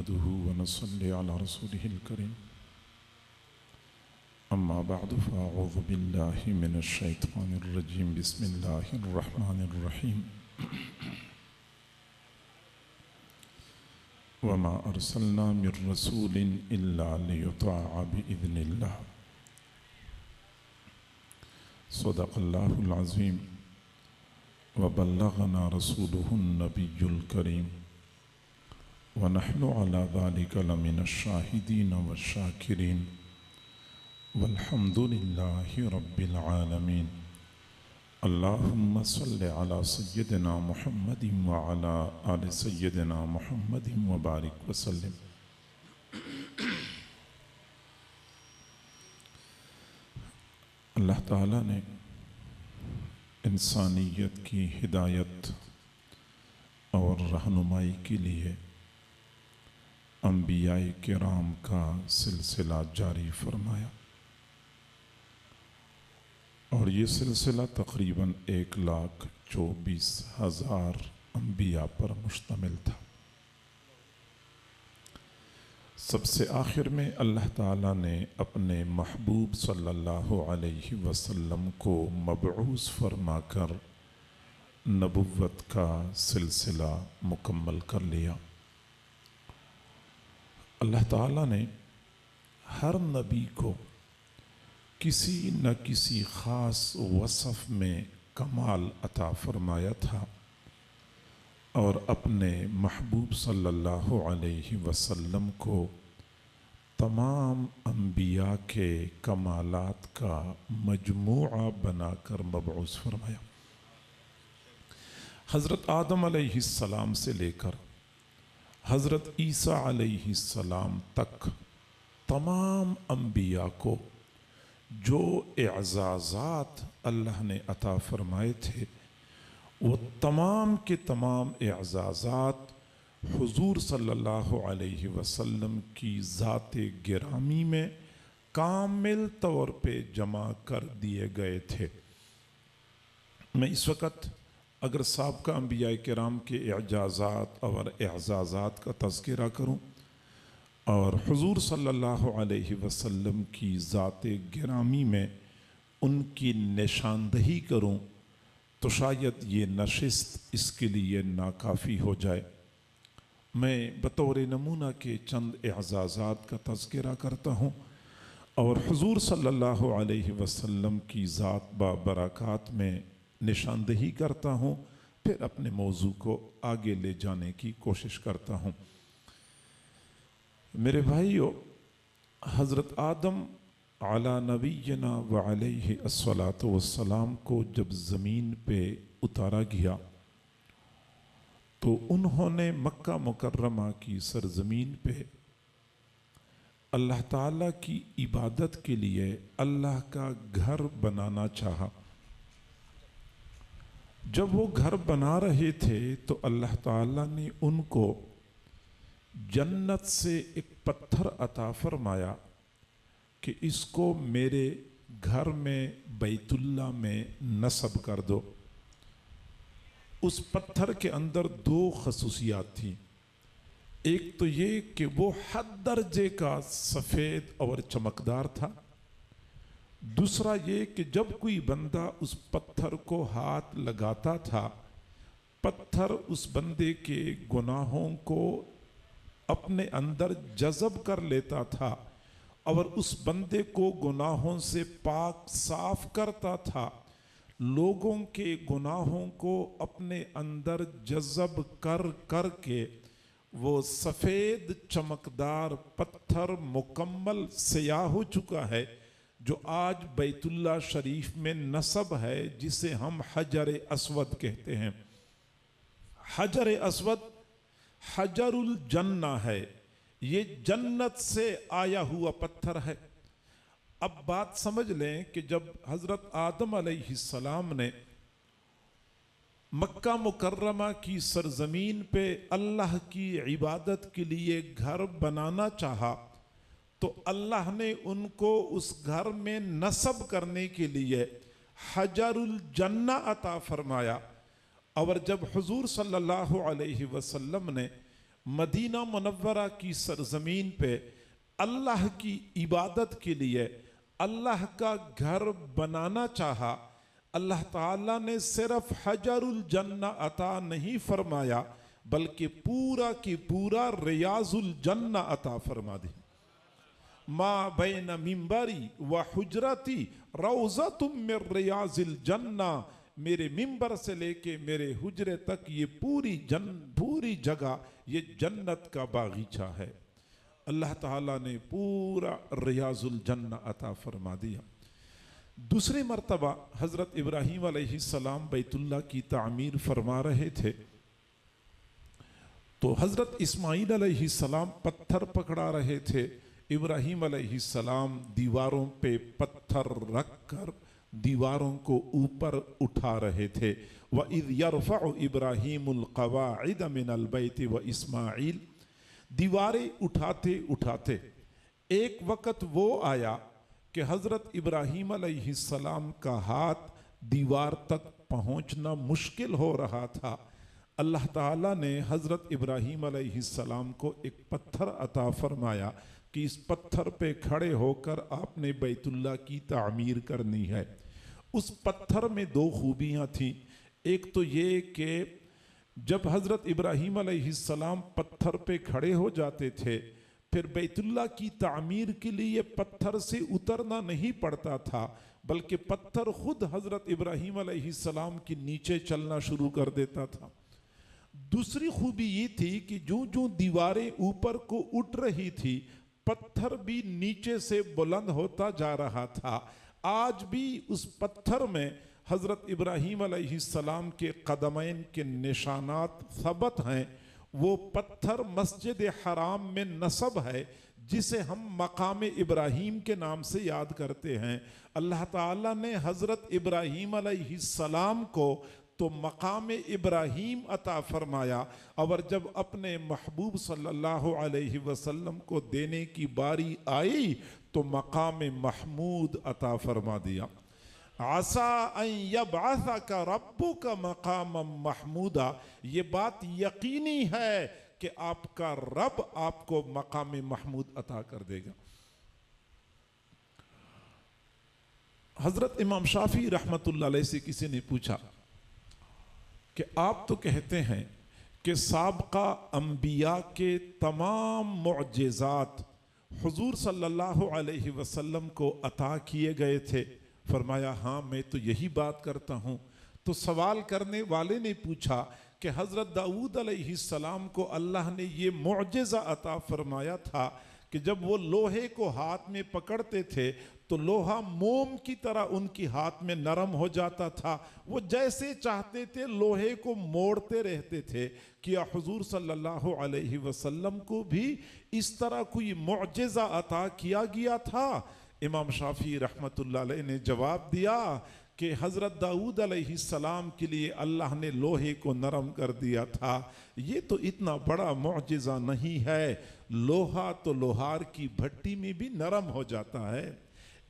نحمده ونصلي على رسوله الكريم أما بعد فأعوذ بالله من الشيطان الرجيم بسم الله الرحمن الرحيم وما أرسلنا من رسول إلا ليطاع بإذن الله صدق الله العظيم وبلغنا رسوله النبي الكريم ونحن على ذلك لمن الشاهدين والشاكرين والحمد لله رب العالمين اللهم صل على سيدنا محمد وعلى آل سيدنا محمد وبارك وسلم اللہ تعالیٰ نے انسانیت کی ہدایت اور رہنمائی کے لیے انبیاء کرام کا سلسلہ جاری فرمایا اور یہ سلسلہ تقریباً 1,24,000 انبیاء پر مشتمل تھا۔ سب سے آخر میں اللہ تعالیٰ نے اپنے محبوب صلی اللہ علیہ وسلم کو مبعوث فرما کر نبوت کا سلسلہ مکمل کر لیا۔ اللہ تعالیٰ نے ہر نبی کو کسی نہ کسی خاص وصف میں کمال عطا فرمایا تھا اور اپنے محبوب صلی اللہ علیہ وسلم کو تمام انبیاء کے کمالات کا مجموعہ بنا کر مبعوث فرمایا۔ حضرت آدم علیہ السلام سے لے کر حضرت عیسیٰ علیہ السلام تک تمام انبیاء کو جو اعزازات اللہ نے عطا فرمائے تھے وہ تمام کے تمام اعزازات حضور صلی اللہ علیہ وسلم کی ذات گرامی میں کامل طور پہ جمع کر دیے گئے تھے۔ میں اس وقت اگر سابقہ انبیاء کرام کے اعجازات اور اعزازات کا تذکرہ کروں اور حضور صلی اللہ علیہ وسلم کی ذات گرامی میں ان کی نشاندہی کروں تو شاید یہ نشست اس کے لیے ناکافی ہو جائے۔ میں بطور نمونہ کے چند اعزازات کا تذکرہ کرتا ہوں اور حضور صلی اللہ علیہ وسلم کی ذات بابرکات میں نشاندہی کرتا ہوں، پھر اپنے موضوع کو آگے لے جانے کی کوشش کرتا ہوں۔ میرے بھائیو، حضرت آدم علی نبینا وعلیہ الصلاۃ والسلام کو جب زمین پہ اتارا گیا تو انہوں نے مکہ مکرمہ کی سرزمین پہ اللہ تعالیٰ کی عبادت کے لیے اللہ کا گھر بنانا چاہا۔ جب وہ گھر بنا رہے تھے تو اللہ تعالیٰ نے ان کو جنت سے ایک پتھر عطا فرمایا کہ اس کو میرے گھر میں بیت اللہ میں نصب کر دو۔ اس پتھر کے اندر دو خصوصیات تھیں، ایک تو یہ کہ وہ حد درجے کا سفید اور چمکدار تھا، دوسرا یہ کہ جب کوئی بندہ اس پتھر کو ہاتھ لگاتا تھا پتھر اس بندے کے گناہوں کو اپنے اندر جذب کر لیتا تھا اور اس بندے کو گناہوں سے پاک صاف کرتا تھا، لوگوں کے گناہوں کو اپنے اندر جذب کر کر کے وہ سفید چمکدار پتھر مکمل سیاہ ہو چکا ہے جو آج بیت اللہ شریف میں نصب ہے، جسے ہم حجر اسود کہتے ہیں۔ حجر اسود حجر الجنہ ہے، یہ جنت سے آیا ہوا پتھر ہے۔ اب بات سمجھ لیں کہ جب حضرت آدم علیہ السلام نے مکہ مکرمہ کی سرزمین پہ اللہ کی عبادت کے لیے گھر بنانا چاہا تو اللہ نے ان کو اس گھر میں نصب کرنے کے لیے حجر الجنہ عطا فرمایا۔ اور جب حضور صلی اللہ علیہ وسلم نے मदीना मुनव्वरा की सरजमीन पे अल्लाह की इबादत के लिए अल्लाह का घर बनाना चाहा, अल्लाह ताला ने सिर्फ हजरुल जन्ना अता नहीं फरमाया बल्कि पूरा की पूरा रियाजुल जन्ना अता फरमा दी। मा बैन मिंबरी व हुजरती रौज़तुम मिन रियाजिल जन्ना, मेरे मिंबर से लेके मेरे हुजरे तक ये पूरी जगह ये जन्नत का बागीचा है। अल्लाह ताला ने पूरा रियाजुल जन्ना अता फरमा दिया। दूसरी मर्तबा हज़रत इब्राहीम अलैहिस्सलाम बैतुल्लाह की तामीर फरमा रहे थे तो हज़रत इस्माईल अलैहिस्सलाम पत्थर पकड़ा रहे थे। इब्राहीम अलैहिस्सलाम दीवारों पे पत्थर रखकर दीवारों को ऊपर उठा रहे थे। व इज़ यरफ़अु इब्राहीमुल क़वाइद मिनल बैति व इस्माईल, दीवारें उठाते उठाते एक वक़्त वो आया कि हज़रत इब्राहीम अलैहिस्सलाम का हाथ दीवार तक पहुँचना मुश्किल हो रहा था। अल्लाह ताला ने हज़रत इब्राहीम अलैहिस्सलाम को एक पत्थर अता फरमाया कि इस पत्थर पे खड़े होकर आपने बैतुल्लाह की तामीर करनी है। उस पत्थर में दो खूबियाँ थीं। एक तो ये कि जब हज़रत इब्राहीम अलैहिस्सलाम पत्थर पे खड़े हो जाते थे फिर बैतुल्लाह की तामीर के लिए पत्थर से उतरना नहीं पड़ता था बल्कि पत्थर खुद हज़रत इब्राहीम अलैहिस्सलाम के नीचे चलना शुरू कर देता था। दूसरी खूबी ये थी कि जो जो दीवारें ऊपर को उठ रही थी पत्थर भी नीचे से बुलंद होता जा रहा था। आज भी उस पत्थर में हज़रत इब्राहीम अलैहिस्सलाम के कदमैन के निशानात सबत हैं। वो पत्थर मस्जिद हराम में नसब है जिसे हम मकाम इब्राहीम के नाम से याद करते हैं। अल्लाह ताला ने हज़रत इब्राहीम अलैहिस्सलाम को तो मकाम इब्राहीम अता फरमाया और जब अपने महबूब सल्लल्लाहु अलैहि वसल्लम को देने की बारी आई तो मकाम महमूद अता फरमा दिया। आसा अन यबअसका रब्बुका मकामम महमूदा, ये बात यकीनी है कि आपका रब आपको मकाम महमूद अता कर देगा। हजरत इमाम शाफी रहमतुल्लाह अलैह से किसी ने पूछा कि आप तो कहते हैं कि साबका अंबिया के तमाम मुअज्जिज़ात हुजूर सल्लल्लाहु अलैहि वसल्लम को अता किए गए थे। फरमाया हाँ मैं तो यही बात करता हूँ। तो सवाल करने वाले ने पूछा कि हज़रत दाऊद अलैहिस्सलाम को अल्लाह ने ये मुअज्जिज़ा अता फरमाया था कि जब वो लोहे को हाथ में पकड़ते थे तो लोहा मोम की तरह उनकी हाथ में नरम हो जाता था, वो जैसे चाहते थे लोहे को मोड़ते रहते थे। क्या हुजूर सल्लल्लाहु अलैहि वसल्लम को भी इस तरह कोई मुअज्जिज़ा अता किया गया था? इमाम शाफी रहमतुल्लाह अलैह ने जवाब दिया कि हज़रत दाऊद अलैहिस्सलाम के लिए अल्लाह ने लोहे को नरम कर दिया था। ये तो इतना बड़ा मुअज्जिज़ा नहीं है, लोहा तो लोहार की भट्टी में भी नरम हो जाता है।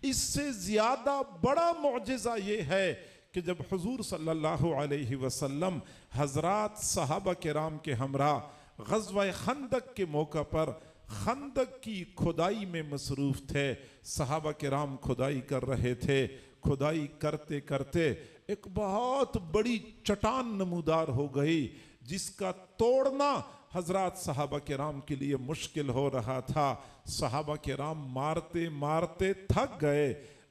इससे ज़्यादा बड़ा मुअज्जिज़ा ये है कि जब हुजूर सल्लल्लाहु अलैहि वसल्लम हज़रात सहाबा किराम के हमरा ग़ज़वा खंदक के मौका पर खंदक की खुदाई में मसरूफ़ थे। सहाबा किराम खुदाई कर रहे थे। खुदाई करते करते एक बहुत बड़ी चट्टान नमूदार हो गई जिसका तोड़ना हजरात सहाबा किराम के लिए मुश्किल हो रहा था। सहाबा किराम मारते मारते थक गए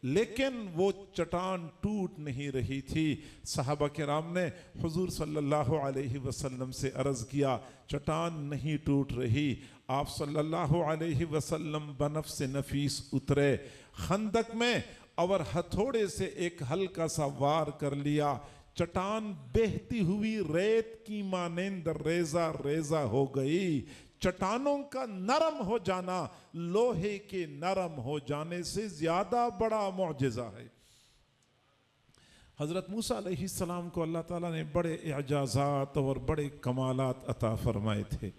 लेकिन वो चट्टान टूट नहीं रही थी। सहाबा किराम ने हुजूर सल्लल्लाहु अलैहि वसल्लम से अर्ज़ किया चट्टान नहीं टूट रही। आप सल्लल्लाहु अलैहि वसल्लम बनफ्स नफीस उतरे खंदक में और हथौड़े से एक हल्का सा वार कर लिया। चट्टान बहती हुई रेत की मानेंद रेजा रेजा हो गई। चट्टानों का नरम हो जाना लोहे के नरम हो जाने से ज्यादा बड़ा मुअज्जिज़ा है। हज़रत मूसा अलैहिस्सलाम को अल्लाह ताला ने बड़े एजाज़ात और बड़े कमालात अता फरमाए थे,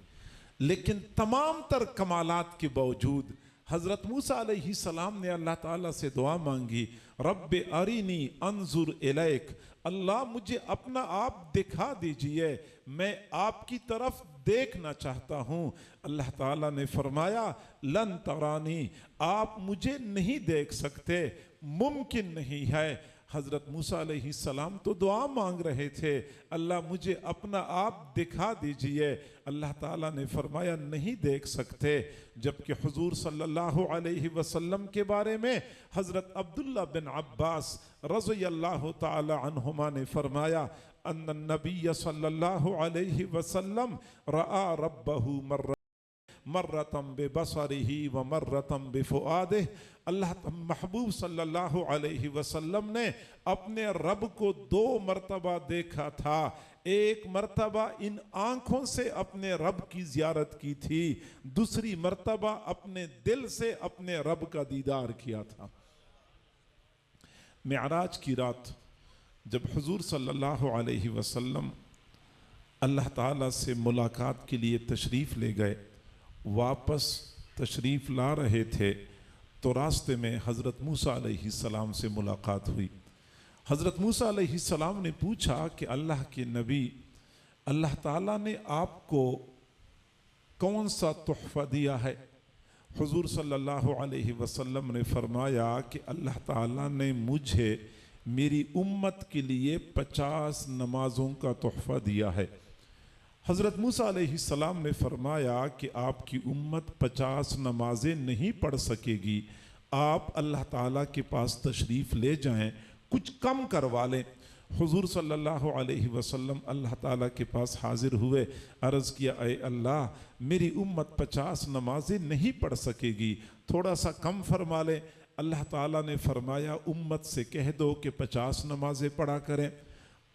लेकिन तमाम तर कमालात के बावजूद حضرت موسیٰ علیہ السلام نے اللہ تعالیٰ سے دعا مانگی، رب ارینی انظر الیک، اللہ مجھے اپنا آپ دکھا دیجئے، میں آپ کی طرف دیکھنا چاہتا ہوں۔ اللہ تعالیٰ نے فرمایا لن ترانی، آپ مجھے نہیں دیکھ سکتے، ممکن نہیں ہے۔ حضرت موسیٰ علیہ السلام تو دعا مانگ رہے تھے، اللہ مجھے اپنا آپ دکھا دیجئے۔ اللہ تعالیٰ نے فرمایا نہیں دیکھ سکتے، جبکہ حضور صلی اللہ علیہ وسلم کے بارے میں حضرت عبداللہ بن عباس رضی اللہ تعالی عنہما نے فرمایا ان النبی صلی اللہ علیہ وسلم رآ ربہ مرتم ببصرہ و مرتم بفؤادہ، اللہ محبوب صلی اللہ علیہ وسلم نے اپنے رب کو 2 مرتبہ دیکھا تھا، ایک مرتبہ ان آنکھوں سے اپنے رب کی زیارت کی تھی، دوسری مرتبہ اپنے دل سے اپنے رب کا دیدار کیا تھا۔ معراج کی رات جب حضور صلی اللہ علیہ وسلم اللہ تعالیٰ سے ملاقات کے لیے تشریف لے گئے، واپس تشریف لا رہے تھے تو راستے میں حضرت موسیٰ علیہ السلام سے ملاقات ہوئی۔ حضرت موسیٰ علیہ السلام نے پوچھا کہ اللہ کے نبی، اللہ تعالیٰ نے آپ کو کون سا تحفہ دیا ہے؟ حضور صلی اللہ علیہ وسلم نے فرمایا کہ اللہ تعالیٰ نے مجھے میری امت کے لیے 50 نمازوں کا تحفہ دیا ہے۔ حضرت موسیٰ علیہ السلام نے فرمایا کہ آپ کی امت 50 نمازیں نہیں پڑھ سکے گی، آپ اللہ تعالیٰ کے پاس تشریف لے جائیں، کچھ کم کروا لیں۔ حضور صلی اللہ علیہ وسلم اللہ تعالیٰ کے پاس حاضر ہوئے، عرض کیا اے اللہ میری امت 50 نمازیں نہیں پڑھ سکے گی، تھوڑا سا کم فرما لیں۔ اللہ تعالیٰ نے فرمایا امت سے کہہ دو کہ 50 نمازیں پڑھا کریں۔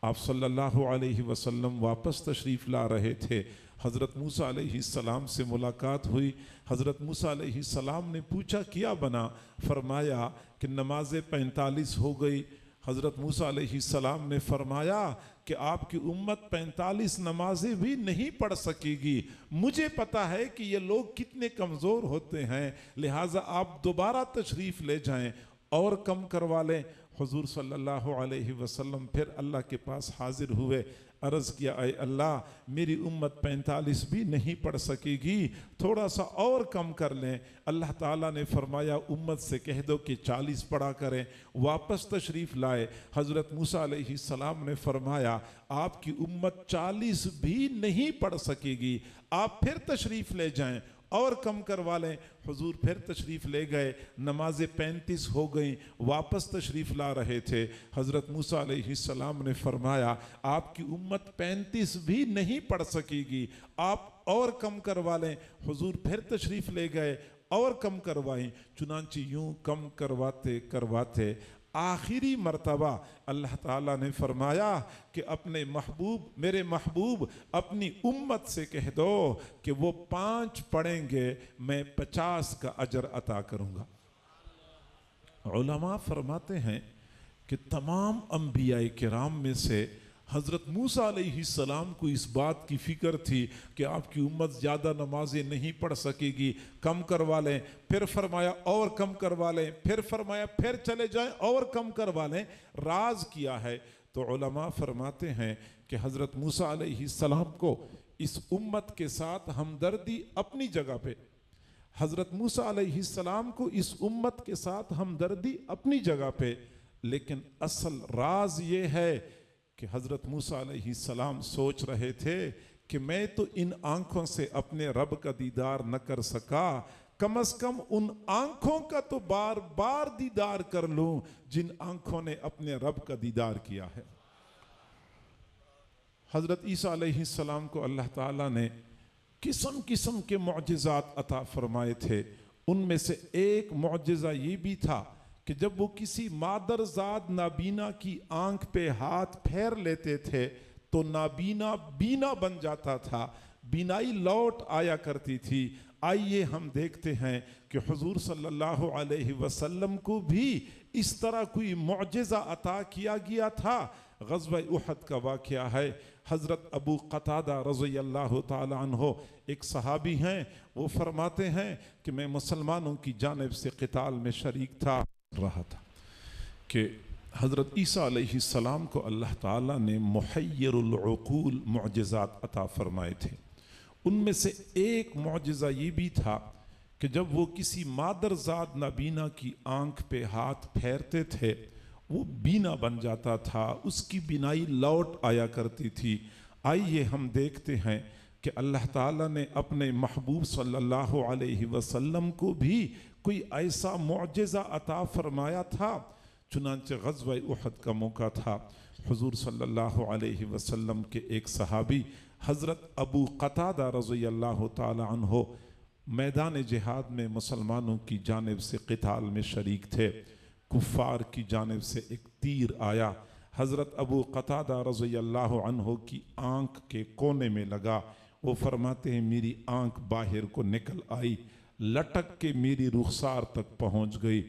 آپ صلی اللہ علیہ وسلم واپس تشریف لا رہے تھے، حضرت موسیٰ علیہ السلام سے ملاقات ہوئی۔ حضرت موسیٰ علیہ السلام نے پوچھا کیا بنا؟ فرمایا کہ نمازیں 45 ہو گئی۔ حضرت موسیٰ علیہ السلام نے فرمایا کہ آپ کی امت 45 نمازیں بھی نہیں پڑھ سکے گی، مجھے پتا ہے کہ یہ لوگ کتنے کمزور ہوتے ہیں، لہٰذا آپ دوبارہ تشریف لے جائیں اور کم کروا لیں۔ حضور صلی اللہ علیہ وسلم پھر اللہ کے پاس حاضر ہوئے، عرض کیا اے اللہ میری امت 45 بھی نہیں پڑھ سکے گی، تھوڑا سا اور کم کر لیں۔ اللہ تعالیٰ نے فرمایا امت سے کہہ دو کہ 40 پڑھا کریں۔ واپس تشریف لائے، حضرت موسیٰ علیہ السلام نے فرمایا آپ کی امت 40 بھی نہیں پڑھ سکے گی، آپ پھر تشریف لے جائیں اور کم کروا لیں۔ حضور پھر تشریف لے گئے، نمازیں 35 ہو گئیں، واپس تشریف لا رہے تھے۔ حضرت موسیٰ علیہ السلام نے فرمایا آپ کی امت 35 بھی نہیں پڑھ سکے گی، آپ اور کم کروا لیں۔ حضور پھر تشریف لے گئے اور کم کروائیں، چنانچہ یوں کم کرواتے کرواتے آخری مرتبہ اللہ تعالیٰ نے فرمایا کہ اپنے محبوب میرے محبوب اپنی امت سے کہہ دو کہ وہ 5 پڑھیں گے، میں 50 کا اجر عطا کروں گا۔ علماء فرماتے ہیں کہ تمام انبیاء کرام میں سے حضرت موسیٰ علیہ السلام کو اس بات کی فکر تھی کہ آپ کی امت زیادہ نمازیں نہیں پڑھ سکے گی، کم کروا لیں۔ پھر فرمایا اور کم کروا لیں، پھر فرمایا پھر چلے جائیں اور کم کروا لیں۔ راز کیا ہے؟ تو علماء فرماتے ہیں کہ حضرت موسیٰ علیہ السلام کو اس امت کے ساتھ ہمدردی اپنی جگہ پہ، حضرت موسیٰ علیہ السلام کو اس امت کے ساتھ ہمدردی اپنی جگہ پہ، لیکن اصل راز یہ ہے کہ حضرت موسیٰ علیہ السلام سوچ رہے تھے کہ میں تو ان آنکھوں سے اپنے رب کا دیدار نہ کر سکا، کم از کم ان آنکھوں کا تو بار بار دیدار کر لوں جن آنکھوں نے اپنے رب کا دیدار کیا ہے۔ حضرت عیسیٰ علیہ السلام کو اللہ تعالیٰ نے قسم قسم کے معجزات عطا فرمائے تھے، ان میں سے ایک معجزہ یہ بھی تھا کہ جب وہ کسی مادرزاد نابینا کی آنکھ پہ ہاتھ پھیر لیتے تھے تو نابینا بینا بن جاتا تھا، بینائی لوٹ آیا کرتی تھی۔ آئیے ہم دیکھتے ہیں کہ حضور صلی اللہ علیہ وسلم کو بھی اس طرح کوئی معجزہ عطا کیا گیا تھا۔ غزوہ احد کا واقعہ ہے، حضرت ابو قتادہ رضی اللہ تعالی عنہ ایک صحابی ہیں، وہ فرماتے ہیں کہ میں مسلمانوں کی جانب سے قتال میں شریک تھا رہا تھا کہ حضرت عیسیٰ علیہ السلام کو اللہ تعالیٰ نے محیر العقول معجزات عطا فرمائے تھے۔ ان میں سے ایک معجزہ یہ بھی تھا کہ جب وہ کسی مادرزاد نابینا کی آنکھ پہ ہاتھ پھیرتے تھے وہ بینا بن جاتا تھا، اس کی بینائی لوٹ آیا کرتی تھی۔ آئیے ہم دیکھتے ہیں کہ اللہ تعالیٰ نے اپنے محبوب صلی اللہ علیہ وسلم کو بھی کوئی ایسا معجزہ عطا فرمایا تھا۔ چنانچہ غزوہ احد کا موقع تھا، حضور صلی اللہ علیہ وسلم کے ایک صحابی حضرت ابو قتادہ رضی اللہ تعالی عنہ میدان جہاد میں مسلمانوں کی جانب سے قتال میں شریک تھے۔ کفار کی جانب سے ایک تیر آیا، حضرت ابو قتادہ رضی اللہ عنہ کی آنکھ کے کونے میں لگا۔ وہ فرماتے ہیں میری آنکھ باہر کو نکل آئی، لٹک کے میری رخسار تک پہنچ گئی۔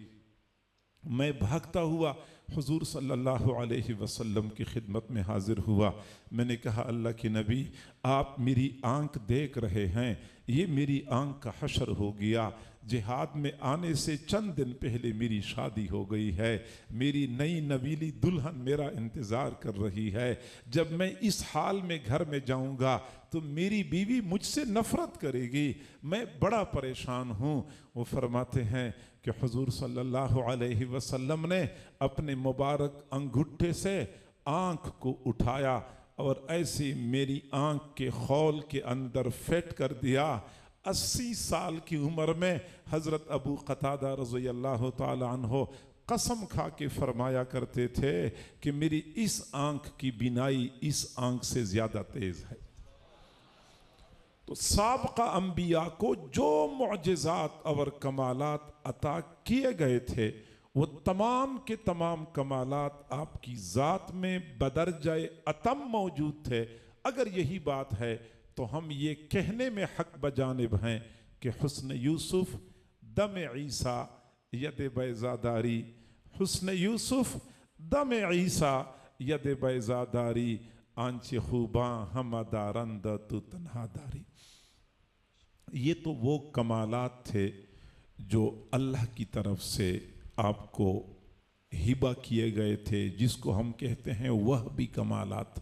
میں بھاگتا ہوا حضور صلی اللہ علیہ وسلم کی خدمت میں حاضر ہوا۔ میں نے کہا اللہ کے نبی آپ میری آنکھ دیکھ رہے ہیں، یہ میری آنکھ کا حشر ہو گیا۔ جہاد میں آنے سے چند دن پہلے میری شادی ہو گئی ہے، میری نئی نویلی دلہن میرا انتظار کر رہی ہے۔ جب میں اس حال میں گھر میں جاؤں گا تو میری بیوی مجھ سے نفرت کرے گی، میں بڑا پریشان ہوں۔ وہ فرماتے ہیں کہ حضور صلی اللہ علیہ وسلم نے اپنے مبارک انگوٹھے سے آنکھ کو اٹھایا اور ایسی میری آنکھ کے خول کے اندر فٹ کر دیا۔ 80 سال کی عمر میں حضرت ابو قتادہ رضی اللہ تعالی عنہ قسم کھا کے فرمایا کرتے تھے کہ میری اس آنکھ کی بینائی اس آنکھ سے زیادہ تیز ہے۔ تو سابقہ انبیاء کو جو معجزات اور کمالات عطا کیے گئے تھے وہ تمام کے تمام کمالات آپ کی ذات میں بدرجہ اتم موجود تھے۔ اگر یہی بات ہے تو ہم یہ کہنے میں حق بجانب ہیں کہ حسن یوسف دم عیسیٰ ید بیضاداری، حسن یوسف دم عیسیٰ ید بیضاداری، آنچ خوباں ہم دارند تو تنہا داری۔ یہ تو وہ کمالات تھے جو اللہ کی طرف سے آپ کو ہبہ کیے گئے تھے، جس کو ہم کہتے ہیں وہبی کمالات۔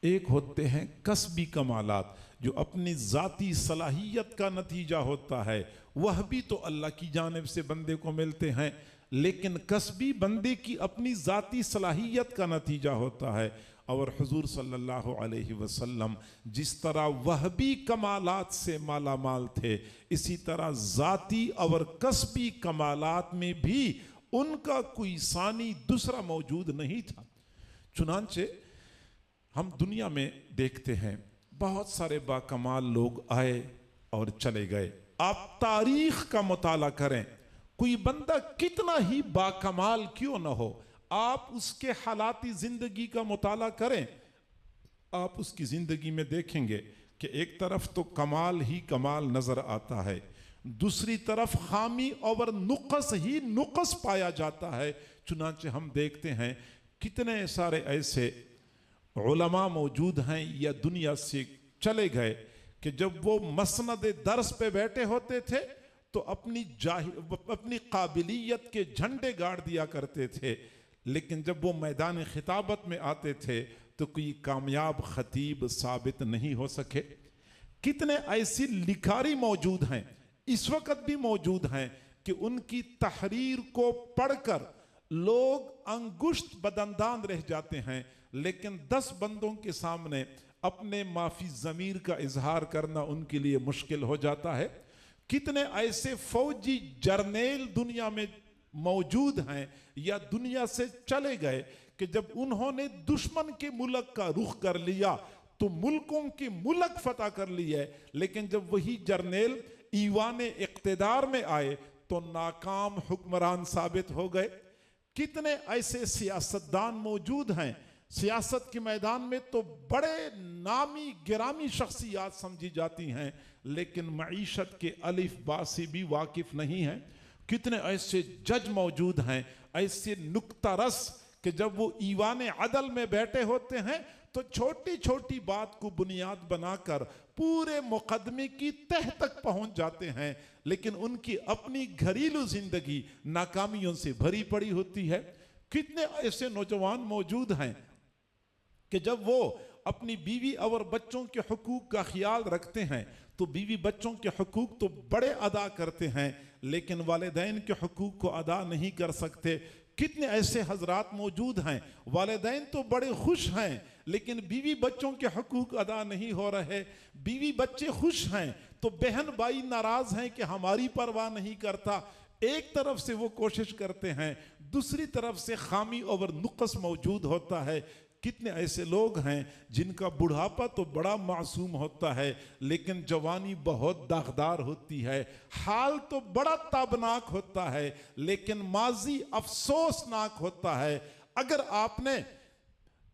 ایک ہوتے ہیں کسبی کمالات جو اپنی ذاتی صلاحیت کا نتیجہ ہوتا ہے، وہبی تو اللہ کی جانب سے بندے کو ملتے ہیں، لیکن کسبی بندے کی اپنی ذاتی صلاحیت کا نتیجہ ہوتا ہے۔ اور حضور صلی اللہ علیہ وسلم جس طرح وہبی کمالات سے مالا مال تھے، اسی طرح ذاتی اور کسبی کمالات میں بھی ان کا کوئی ثانی دوسرا موجود نہیں تھا۔ چنانچہ ہم دنیا میں دیکھتے ہیں بہت سارے باکمال لوگ آئے اور چلے گئے۔ آپ تاریخ کا مطالعہ کریں، کوئی بندہ کتنا ہی باکمال کیوں نہ ہو، آپ اس کے حالاتی زندگی کا مطالعہ کریں، آپ اس کی زندگی میں دیکھیں گے کہ ایک طرف تو کمال ہی کمال نظر آتا ہے، دوسری طرف خامی اور نقص ہی نقص پایا جاتا ہے۔ چنانچہ ہم دیکھتے ہیں کتنے سارے ایسے علماء موجود ہیں یا دنیا سے چلے گئے کہ جب وہ مسند درس پہ بیٹھے ہوتے تھے تو اپنی قابلیت کے جھنڈے گاڑ دیا کرتے تھے، لیکن جب وہ میدان خطابت میں آتے تھے تو کوئی کامیاب خطیب ثابت نہیں ہو سکے۔ کتنے ایسی لکھاری موجود ہیں، اس وقت بھی موجود ہیں، کہ ان کی تحریر کو پڑھ کر لوگ انگشت بدندان رہ جاتے ہیں، لیکن 10 بندوں کے سامنے اپنے معافی ضمیر کا اظہار کرنا ان کے لیے مشکل ہو جاتا ہے۔ کتنے ایسے فوجی جرنیل دنیا میں موجود ہیں یا دنیا سے چلے گئے کہ جب انہوں نے دشمن کے ملک کا رخ کر لیا تو ملکوں کے ملک فتح کر لیے، لیکن جب وہی جرنیل ایوان اقتدار میں آئے تو ناکام حکمران ثابت ہو گئے۔ کتنے ایسے سیاستدان موجود ہیں، سیاست کے میدان میں تو بڑے نامی گرامی شخصیات سمجھی جاتی ہیں، لیکن معیشت کے الف با سے بھی واقف نہیں ہیں۔ کتنے ایسے جج موجود ہیں، ایسے نکتہ رس کہ جب وہ ایوان عدل میں بیٹھے ہوتے ہیں تو छोटी छोटी बात को बुनियाद बनाकर पूरे मुकदमे की तह तक पहुंच जाते हैं, लेकिन उनकी अपनी घरेलू जिंदगी नाकामियों से भरी पड़ी होती है। कितने ऐसे नौजवान मौजूद हैं कि जब वो अपनी बीवी और बच्चों के हुकूक का ख्याल रखते हैं तो बीवी बच्चों के हुकूक तो बड़े अदा करते हैं, लेकिन वालिदैन के हुकूक को अदा नहीं कर सकते। कितने ऐसे हजरात मौजूद हैं, वालिदैन तो बड़े खुश हैं लेकिन बीवी बच्चों के हुकूक अदा नहीं हो रहे। बीवी बच्चे खुश हैं तो बहन भाई नाराज हैं कि हमारी परवाह नहीं करता। एक तरफ से वो कोशिश करते हैं, दूसरी तरफ से खामी और नुक्स मौजूद होता है। कितने ऐसे लोग हैं जिनका बुढ़ापा तो बड़ा मासूम होता है लेकिन जवानी बहुत दागदार होती है, हाल तो बड़ा ताबनाक होता है लेकिन माजी अफसोसनाक होता है। अगर आपने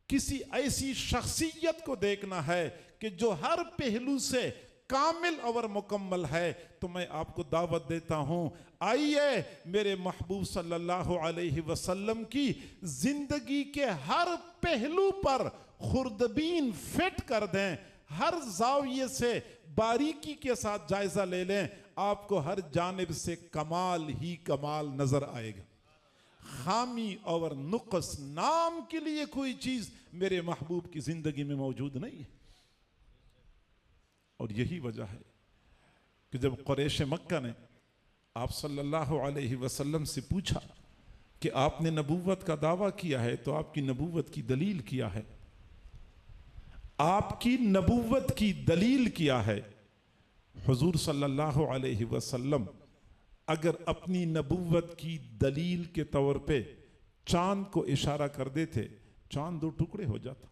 किसी ऐसी शख्सियत को देखना है कि जो हर पहलू से कामिल और मुकम्मल है, तो मैं आपको दावत देता हूं, आइए मेरे महबूब सल्लल्लाहु अलैहि वसल्लम की जिंदगी के हर पहलू पर खुर्दबीन फिट कर दें, हर जाविये से बारीकी के साथ जायजा ले लें, आपको हर जानिब से कमाल ही कमाल नजर आएगा। खामी और नुक्स नाम के लिए कोई चीज मेरे महबूब की जिंदगी में मौजूद नहीं है। और यही वजह है कि जब कुरैश मक्का ने आप सल्लल्लाहु अलैहि वसल्लम से पूछा कि आपने नबूवत का दावा किया है तो आपकी नबूवत की दलील क्या है, आपकी नबूवत की दलील क्या है। हुजूर सल्लल्लाहु अलैहि वसल्लम अगर अपनी नबूवत की दलील के तौर पे चांद को इशारा कर देते, चांद दो टुकड़े हो जाता,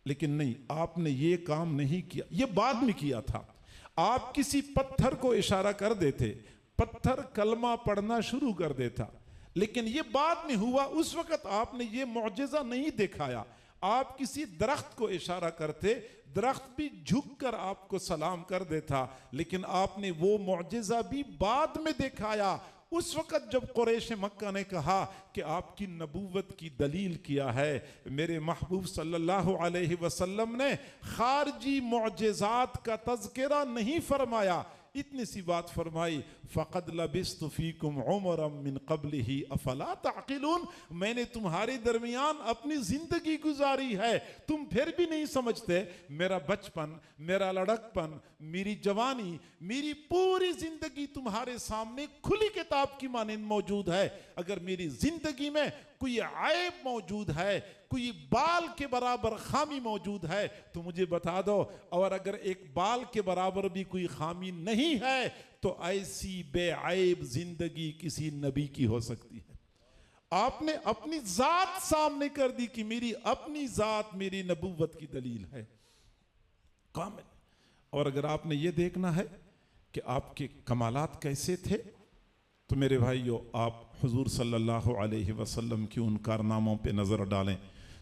लेकिन नहीं, आपने ये काम नहीं किया, ये बाद में किया था। आप किसी पत्थर को इशारा कर देते, पत्थर कलमा पढ़ना शुरू कर देता, लेकिन ये बाद में हुआ। उस वक्त आपने ये मौजज़ा नहीं दिखाया। आप किसी दरख्त को इशारा करते, दरख्त भी झुककर आपको सलाम कर देता, लेकिन आपने वो मौजज़ा भी बाद में दिखाया। उस वक्त जब कुरैश मक्का ने कहा कि आपकी नबूवत की दलील क्या है, मेरे महबूब सल्लल्लाहु अलैहि वसल्लम ने खारजी मौजज़ात का तज़किरा नहीं फरमाया, इतनी सी बात फरमाई, फ़क़द लबिस्तु फ़ीकुम उमरम मिन क़ब्लिही अफ़ला तअक़िलून, मैंने तुम्हारे दरमियान अपनी ज़िंदगी गुजारी है, तुम फिर भी नहीं समझते। मेरा बचपन, मेरा लड़कपन, मेरी जवानी, मेरी पूरी ज़िंदगी तुम्हारे सामने खुली किताब की मानिंद मौजूद है। अगर मेरी ज़िंदगी में कोई ऐब मौजूद है, कोई बाल के बराबर खामी मौजूद है तो मुझे बता दो, और अगर एक बाल के बराबर भी कोई खामी नहीं है तो ऐसी बेऐब जिंदगी किसी नबी की हो सकती है। आपने अपनी जात सामने कर दी कि मेरी अपनी जात मेरी नबूवत की दलील है कामिल। और अगर आपने ये देखना है कि आपके कमालात कैसे थे, तो मेरे भाइयों, आप हुजूर सल्लल्लाहु अलैहि वसल्लम की उन कारनामों पे नज़र डालें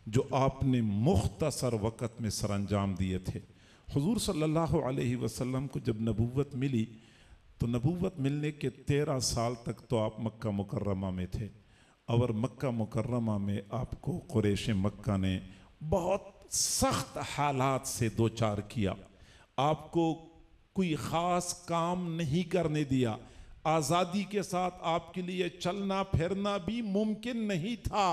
जो आपने मुख्तसर वक़्त में सरअंजाम दिए थे। हुजूर सल्लल्लाहु अलैहि वसल्लम को जब नबूवत मिली तो नबूवत मिलने के 13 साल तक तो आप मक्का मुकर्रमा में थे, और मक्का मुकर्रमा में आपको कुरैश मक्का ने बहुत सख्त हालात से दो चार किया, आपको कोई ख़ास काम नहीं करने दिया, आज़ादी के साथ आपके लिए चलना फिरना भी मुमकिन नहीं था,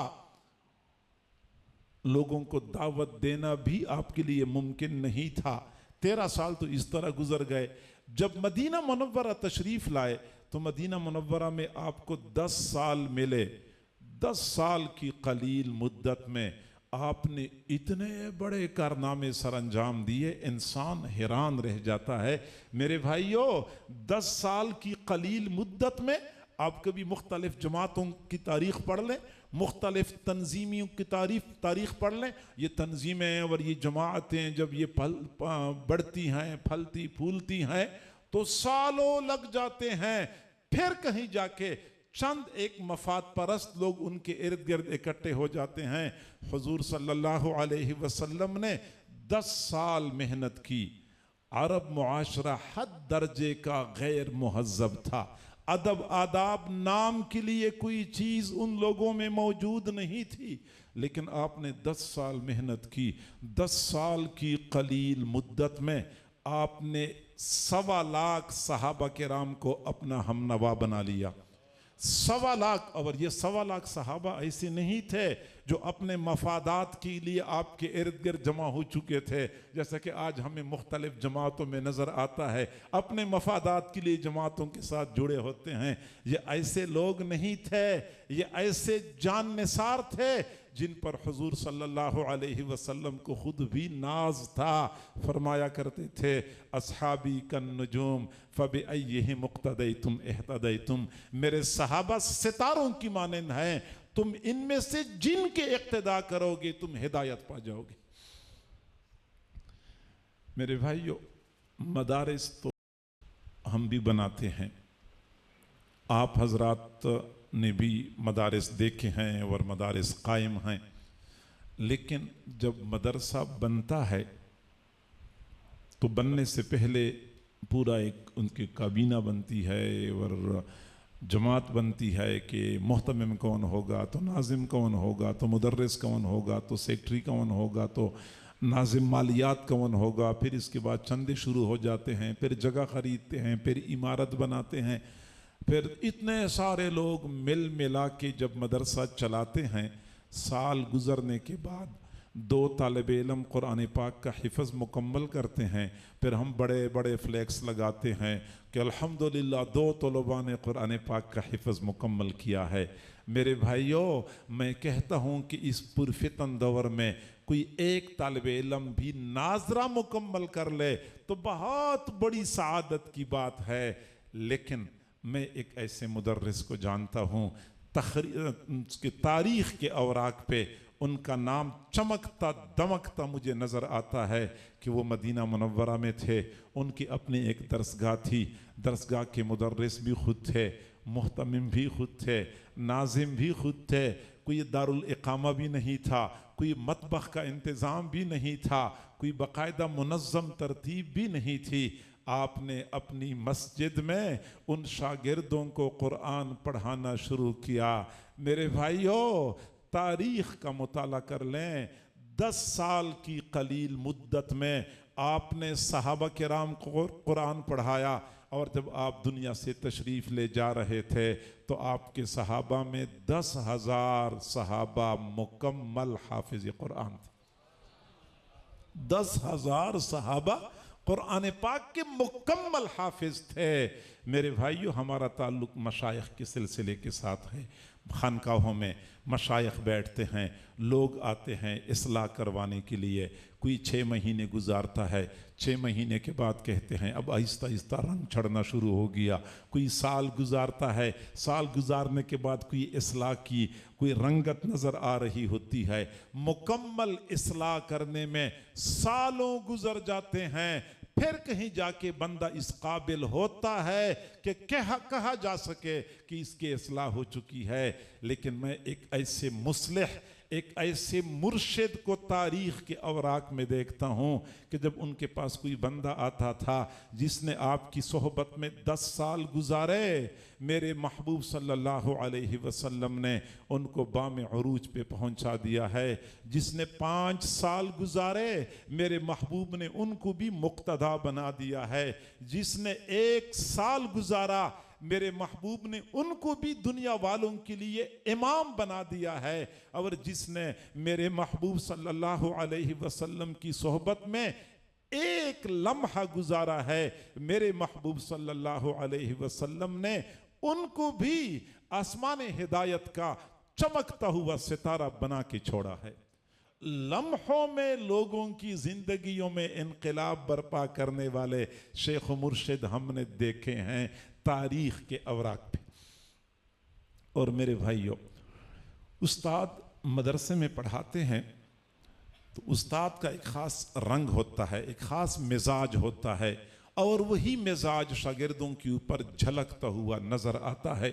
लोगों को दावत देना भी आपके लिए मुमकिन नहीं था। 13 साल तो इस तरह गुजर गए। जब मदीना मुनव्वरा तशरीफ लाए तो मदीना मुनव्वरा में आपको 10 साल मिले। 10 साल की कलील मुद्दत में आपने इतने बड़े कारनामे सरअंजाम दिए, इंसान हैरान रह जाता है। मेरे भाइयों, 10 साल की कलील मुद्दत में आप कभी मुख्तलिफ जमातों की तारीख़ पढ़ लें, मुख्तलिफ तंजीमियों की तारीख़ पढ़ लें। ये तंजीमें और ये जमातें जब ये बढ़ती हैं, फलती फूलती हैं तो सालों लग जाते हैं, फिर कहीं जाके चंद एक मफाद परस्त लोग उनके इर्द गिर्द इकट्ठे हो जाते हैं। हुजूर सल्लल्लाहु अलैहि वसल्लम ने 10 साल मेहनत की। अरब मुआशरा हद दर्जे का गैर मुहज़्ज़ब था, अदब आदाब नाम के लिए कोई चीज़ उन लोगों में मौजूद नहीं थी, लेकिन आपने 10 साल मेहनत की। 10 साल की कलील मुद्दत में आपने 1.25 लाख सहाबा किराम को अपना हमनवा बना लिया। 1.25 लाख। और ये 1.25 लाख सहाबा ऐसे नहीं थे जो अपने मफादात के लिए आपके इर्द गिर्द जमा हो चुके थे, जैसा कि आज हमें मुख्तलिफ जमातों में नज़र आता है, अपने मफादात के लिए जमातों के साथ जुड़े होते हैं। ये ऐसे लोग नहीं थे, ये ऐसे जान निसार थे जिन पर हुजूर सल्लल्लाहु अलैहि वसल्लम को खुद भी नाज था। फरमाया करते थे, अस्हाबी कन नुजूम फबिअय्यिहिम मुक्तदैतुम इह्तदैतुम, मेरे सहाबा सितारों की मानंद हैं, तुम इनमें से जिनके इक्तिदा करोगे तुम हिदायत पा जाओगे। मेरे भाइयों, मदारिस तो हम भी बनाते हैं, आप हजरात ने भी मदारिस देखे हैं और मदारिस कायम हैं, लेकिन जब मदरसा बनता है तो बनने से पहले पूरा एक उनकी काबीना बनती है और जमात बनती है कि मोहतमिम कौन होगा, तो नाजिम कौन होगा, तो मुदर्रिस कौन होगा, तो सेक्रेटरी कौन होगा, तो नाजिम मालियात कौन होगा। फिर इसके बाद चंदे शुरू हो जाते हैं, फिर जगह खरीदते हैं, फिर इमारत बनाते हैं, फिर इतने सारे लोग मिल मिला के जब मदरसा चलाते हैं। साल गुजरने के बाद 2 तालिब इल्म कुरान पाक का हिफ़्ज़ मुकम्मल करते हैं, फिर हम बड़े बड़े फ्लैक्स लगाते हैं कि अल्हम्दुलिल्लाह 2 तलबा ने कुरान पाक का हिफ़्ज़ मुकम्मल किया है। मेरे भाइयों, मैं कहता हूँ कि इस पुरफितन दौर में कोई एक तालिब इल्म भी नाजरा मुकम्मल कर ले तो बहुत बड़ी सआदत की बात है। लेकिन मैं एक ऐसे मुदर्रिस को जानता हूँ, उसकी तारीख़ के औराक पे उनका नाम चमकता दमकता मुझे नज़र आता है कि वो मदीना मुनव्वरा में थे। उनकी अपनी एक दरसगाह थी, दरसगाह के मुदर्रिस भी खुद थे, मुहतमिम भी खुद थे, नाजिम भी खुद थे, कोई दारुल इकामा भी नहीं था, कोई मतबख का इंतज़ाम भी नहीं था, कोई बाकायदा मुनज़्ज़म तरतीब भी नहीं थी। आपने अपनी मस्जिद में उन शागिर्दों को कुरान पढ़ाना शुरू किया। मेरे भाइयों, तारीख़ का मुताला कर लें, 10 साल की कलील मुद्दत में आपने सहाबा किराम को कुरान पढ़ाया, और जब आप दुनिया से तशरीफ़ ले जा रहे थे तो आपके सहाबा में 10,000 सहाबा मुकम्मल हाफिज़ कुरान थे। 10,000 सहाबा कुरान पाक के मुकम्मल हाफिज थे। मेरे भाइयों, हमारा ताल्लुक मशाइख के सिलसिले के साथ है। खानकाहों में मशाइख बैठते हैं, लोग आते हैं इस्लाह करवाने के लिए। कोई 6 महीने गुजारता है, 6 महीने के बाद कहते हैं अब आहिस्ता आहिस्ता रंग चढ़ना शुरू हो गया। कोई साल गुजारता है, साल गुजारने के बाद कोई इस्लाह की कोई रंगत नज़र आ रही होती है। मुकम्मल इस्लाह करने में सालों गुजर जाते हैं, फिर कहीं जाके बंदा इस काबिल होता है कि कहा जा सके कि इसकी इस्लाह हो चुकी है। लेकिन मैं एक ऐसे मुस्लिह, एक ऐसे मुर्शिद को तारीख़ के अवराक में देखता हूँ कि जब उनके पास कोई बंदा आता था जिसने आपकी सोहबत में 10 साल गुजारे, मेरे महबूब सल्लल्लाहु अलैहि वसल्लम ने उनको बाम उरूज पे पहुँचा दिया है। जिसने 5 साल गुजारे, मेरे महबूब ने उनको भी मुक्तदा बना दिया है। जिसने 1 साल गुजारा, मेरे महबूब ने उनको भी दुनिया वालों के लिए इमाम बना दिया है। और जिसने मेरे महबूब सल्लल्लाहु अलैहि वसल्लम की सोहबत में 1 लम्हा गुजारा है, मेरे महबूब सल्लल्लाहु अलैहि वसल्लम ने उनको भी आसमान हिदायत का चमकता हुआ सितारा बना के छोड़ा है। लम्हों में लोगों की जिंदगियों में इनकलाब बर्पा करने वाले शेख मुर्शिद हमने देखे हैं तारीख़ के अवराक पे। और मेरे भाइयों, उस्ताद मदरसे में पढ़ाते हैं तो उस्ताद का एक ख़ास रंग होता है, एक ख़ास मिजाज होता है, और वही मिजाज शागिर्दों के ऊपर झलकता हुआ नज़र आता है।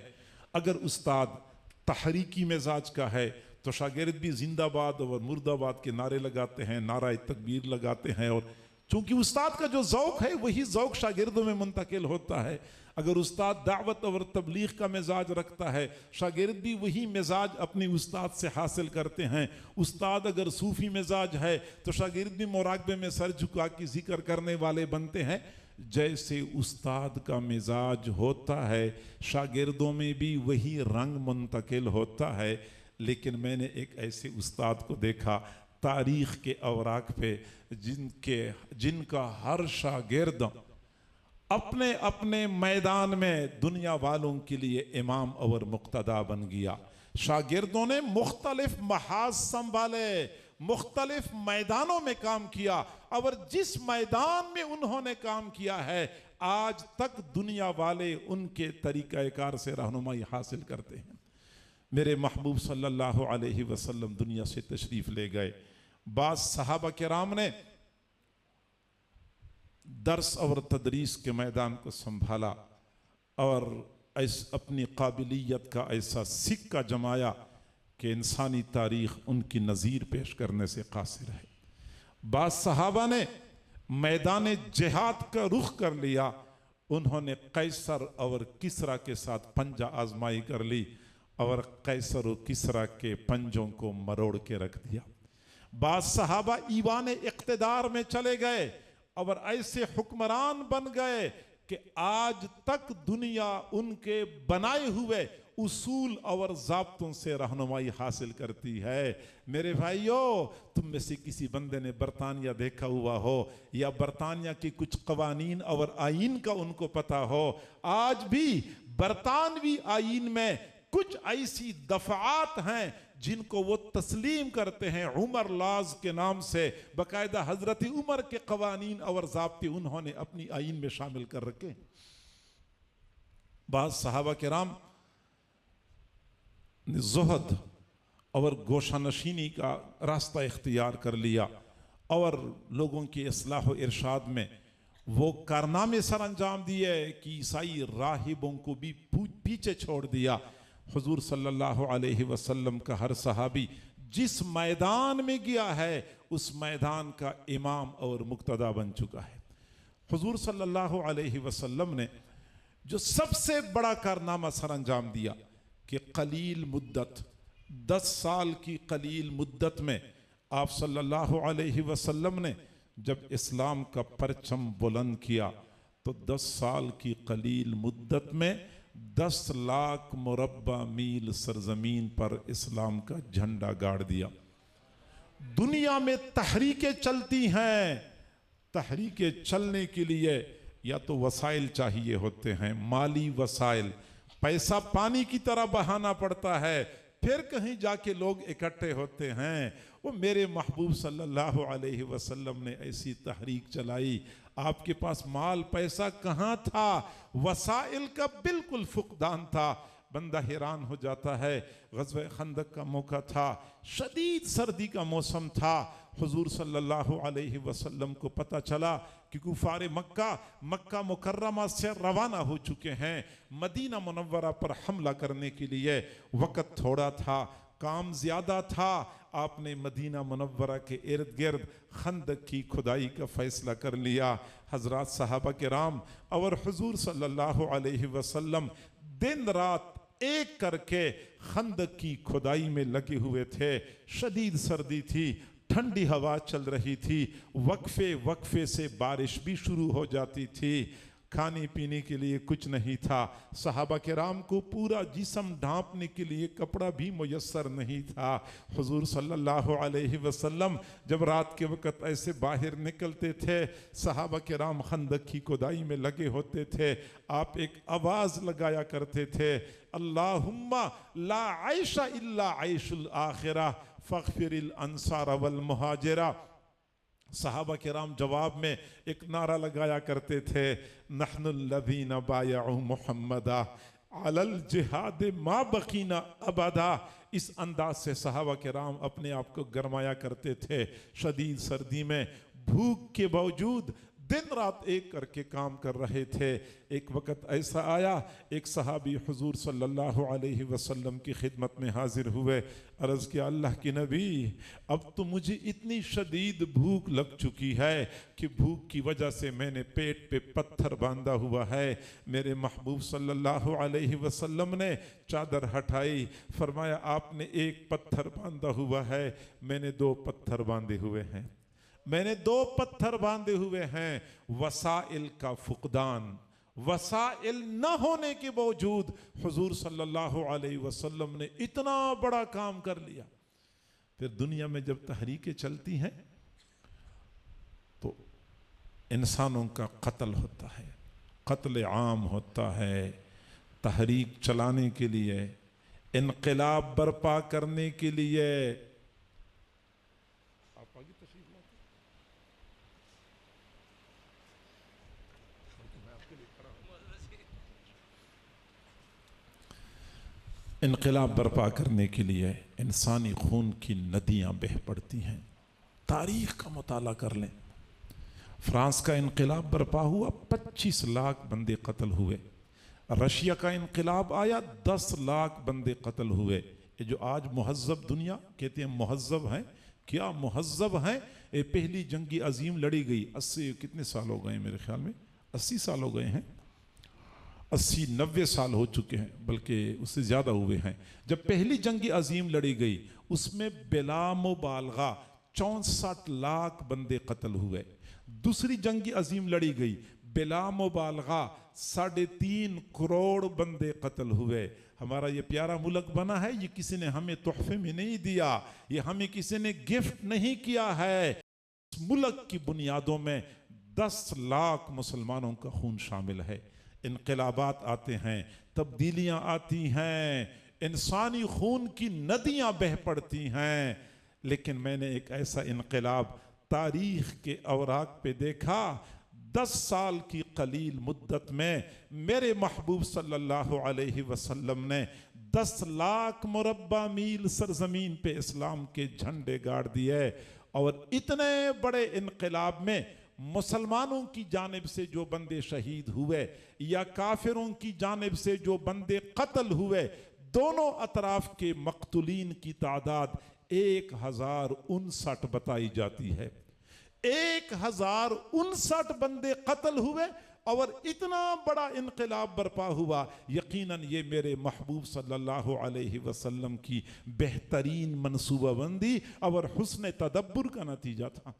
अगर उस्ताद तहरीकी मिजाज का है तो शागिर्द भी जिंदाबाद और मुर्दाबाद के नारे लगाते हैं, नारा तकबीर लगाते हैं और چونکہ استاد کا جو ذوق ہے وہی ذوق شاگردوں میں منتقل ہوتا ہے. اگر استاد دعوت اور تبلیغ کا مزاج رکھتا ہے شاگرد بھی وہی مزاج اپنی استاد سے حاصل کرتے ہیں. استاد اگر صوفی مزاج ہے تو شاگرد بھی مراقبے میں سر جھکا کے ذکر کرنے والے بنتے ہیں. جیسے استاد کا مزاج ہوتا ہے شاگردوں میں بھی وہی رنگ منتقل ہوتا ہے. لیکن میں نے ایک ایسے استاد کو دیکھا تاریخ کے اوراق پہ جن کا ہر شاگرد اپنے اپنے میدان میں دنیا والوں کے لیے امام اور مقتدا بن گیا. شاگردوں نے مختلف محاذ سنبھالے، مختلف میدانوں میں کام کیا، اور جس میدان میں انہوں نے کام کیا ہے آج تک دنیا والے ان کے طریقہ کار سے رہنمائی حاصل کرتے ہیں. میرے محبوب صلی اللہ علیہ وسلم دنیا سے تشریف لے گئے. بعض صحابہ کرام نے درس اور تدریس کے میدان کو سنبھالا اور اپنی قابلیت کا ایسا سکہ جمایا کہ انسانی تاریخ ان کی نظیر پیش کرنے سے قاصر ہے. بعض صحابہ نے میدان جہاد کا رخ کر لیا، انہوں نے قیصر اور کسریٰ کے ساتھ پنجہ آزمائی کر لی اور قیصر و کسریٰ کے پنجوں کو مروڑ کے رکھ دیا. بعض صحابہ ایوان اقتدار میں چلے گئے اور ایسے حکمران بن گئے کہ آج تک دنیا ان کے بنائے ہوئے اصول اور ضابطوں سے رہنمائی حاصل کرتی ہے. میرے بھائیو، تم میں سے کسی بندے نے برطانیہ دیکھا ہوا ہو یا برطانیہ کی کچھ قوانین اور آئین کا ان کو پتا ہو، آج بھی برطانوی آئین میں کچھ ایسی دفعات ہیں جن کو وہ تسلیم کرتے ہیں عمر لاز کے نام سے. باقاعدہ حضرت عمر کے قوانین اور ضابطے انہوں نے اپنی آئین میں شامل کر رکھے. بعض صحابہ کرام نے زہد اور گوشہ نشینی کا راستہ اختیار کر لیا اور لوگوں کی اصلاح و ارشاد میں وہ کارنامے سر انجام دیے کہ عیسائی راہبوں کو بھی پیچھے چھوڑ دیا. حضور صلی اللہ علیہ وسلم کا ہر صحابی جس میدان میں گیا ہے اس میدان کا امام اور مقتدا بن چکا ہے. حضور صلی اللہ علیہ وسلم نے جو سب سے بڑا کارنامہ سر انجام دیا کہ قلیل مدت 10 سال کی قلیل مدت میں آپ صلی اللہ علیہ وسلم نے جب اسلام کا پرچم بلند کیا تو 10 سال کی قلیل مدت میں 10 لاکھ مربع میل سرزمین پر اسلام کا جھنڈا گاڑ دیا. دنیا میں تحریکیں چلتی ہیں، تحریکیں چلنے کے لیے یا تو وسائل چاہیے ہوتے ہیں، مالی وسائل، پیسہ پانی کی طرح بہانا پڑتا ہے، پھر کہیں جا کے لوگ اکٹھے ہوتے ہیں. وہ میرے محبوب صلی اللہ علیہ وسلم نے ایسی تحریک چلائی، آپ کے پاس مال پیسہ کہاں تھا، وسائل کا بالکل فقدان تھا. بندہ حیران ہو جاتا ہے. غزوہ خندق کا موقع تھا، شدید سردی کا موسم تھا. حضور صلی اللہ علیہ وسلم کو پتہ چلا کہ کفار مکہ مکرمہ سے روانہ ہو چکے ہیں مدینہ منورہ پر حملہ کرنے کے لیے. وقت تھوڑا تھا، کام زیادہ تھا. آپ نے مدینہ منورہ کے ارد گرد خندق کی کھدائی کا فیصلہ کر لیا. حضرات صحابہ کرام اور حضور صلی اللہ علیہ وسلم دن رات ایک کر کے خندق کی کھدائی میں لگے ہوئے تھے. شدید سردی تھی، ٹھنڈی ہوا چل رہی تھی، وقفے سے بارش بھی شروع ہو جاتی تھی. کھانے پینے کے لیے کچھ نہیں تھا. صحابہ کرام کو پورا جسم ڈھانپنے کے لیے کپڑا بھی میسر نہیں تھا. حضور صلی اللہ علیہ وسلم جب رات کے وقت ایسے باہر نکلتے تھے، صحابہ کرام خندق کی کھدائی میں لگے ہوتے تھے، آپ ایک آواز لگایا کرتے تھے، اللہم لا عیش الا عیش الآخرہ فاغفر الانصار والمہاجرہ. صحابہ کرام جواب میں ایک نعرہ لگایا کرتے تھے، نحن الذین بایعوا محمدا علی الجہاد ما بقینا ابدا. اس انداز سے صحابہ کرام اپنے آپ کو گرمایا کرتے تھے. شدید سردی میں بھوک کے باوجود दिन रात एक करके काम कर रहे थे। एक वक्त ऐसा आया, एक सहाबी हुजूर सल्लल्लाहु अलैहि वसल्लम की खिदमत में हाजिर हुए। अर्ज़ किया, अल्लाह के नबी, अब तो मुझे इतनी शदीद भूख लग चुकी है कि भूख की वजह से मैंने पेट पे पत्थर बांधा हुआ है। मेरे महबूब सल्लल्लाहु अलैहि वसल्लम ने चादर हटाई, फरमाया आपने एक पत्थर बांधा हुआ है, मैंने 2 पत्थर बांधे हुए हैं, मैंने 2 पत्थर बांधे हुए हैं। वसाइल का फुकदान, वसाइल न होने के बावजूद हुजूर सल्लल्लाहु अलैहि वसल्लम ने इतना बड़ा काम कर लिया। फिर दुनिया में जब तहरीकें चलती हैं तो इंसानों का कत्ल होता है, कत्ल आम होता है। तहरीक चलाने के लिए, इनकलाब बर्पा करने के लिए, आप आगे तशरीफ लाते, मैं आपके लिए खड़ा हूं। इनकलाब बर्पा करने के लिए इंसानी खून की नदियां बह पड़ती हैं। तारीख का मुताला कर लें, फ्रांस का इनकलाब बर्पा हुआ, 25 लाख बंदे कत्ल हुए। रशिया का इनकलाब आया, 10 लाख बंदे कत्ल हुए। ये जो आज मुहज़्ज़ब दुनिया कहते हैं मुहज़्ज़ब हैं, क्या मुहज़्ज़ब हैं। ये पहली जंगी अजीम लड़ी गई, 80 कितने साल हो गए, मेरे ख्याल में 80 साल हो गए हैं, 80-90 साल हो चुके हैं, बल्कि उससे ज़्यादा हुए हैं। जब पहली जंगी अजीम लड़ी गई उसमें बिला मुबालगा 64 लाख बंदे कत्ल हुए। दूसरी जंगी अजीम लड़ी गई, बिला मुबालगा 3.5 करोड़ बंदे कत्ल हुए। हमारा ये प्यारा मुल्क बना है, ये किसी ने हमें तोहफे में नहीं दिया, ये हमें किसी ने गिफ्ट नहीं किया है। इस मुल्क की बुनियादों में 10 लाख मुसलमानों का खून शामिल है। इनकलाबात आते हैं, तब्दीलियां आती हैं, इंसानी खून की नदियां बह पड़ती हैं। लेकिन मैंने एक ऐसा इनकलाब तारीख के औराक पे देखा, 10 साल की कलील मुद्दत में मेरे महबूब सल्लल्लाहु अलैहि वसल्लम ने 10 लाख मुरब्बा मील सरजमीन पे इस्लाम के झंडे गाड़ दिए। और इतने बड़े इनकलाब में मुसलमानों की जानिब से जो बंदे शहीद हुए या काफिरों की जानिब से जो बंदे कत्ल हुए, दोनों अतराफ के मकतूलीन की तादाद 1059 बताई जाती है। 1059 बंदे कत्ल हुए और इतना बड़ा इनकलाब बर्पा हुआ। यकीनन ये मेरे महबूब सल्लल्लाहु अलैहि वसल्लम की बेहतरीन मनसूबाबंदी और हुस्न तदब्बुर का नतीजा था।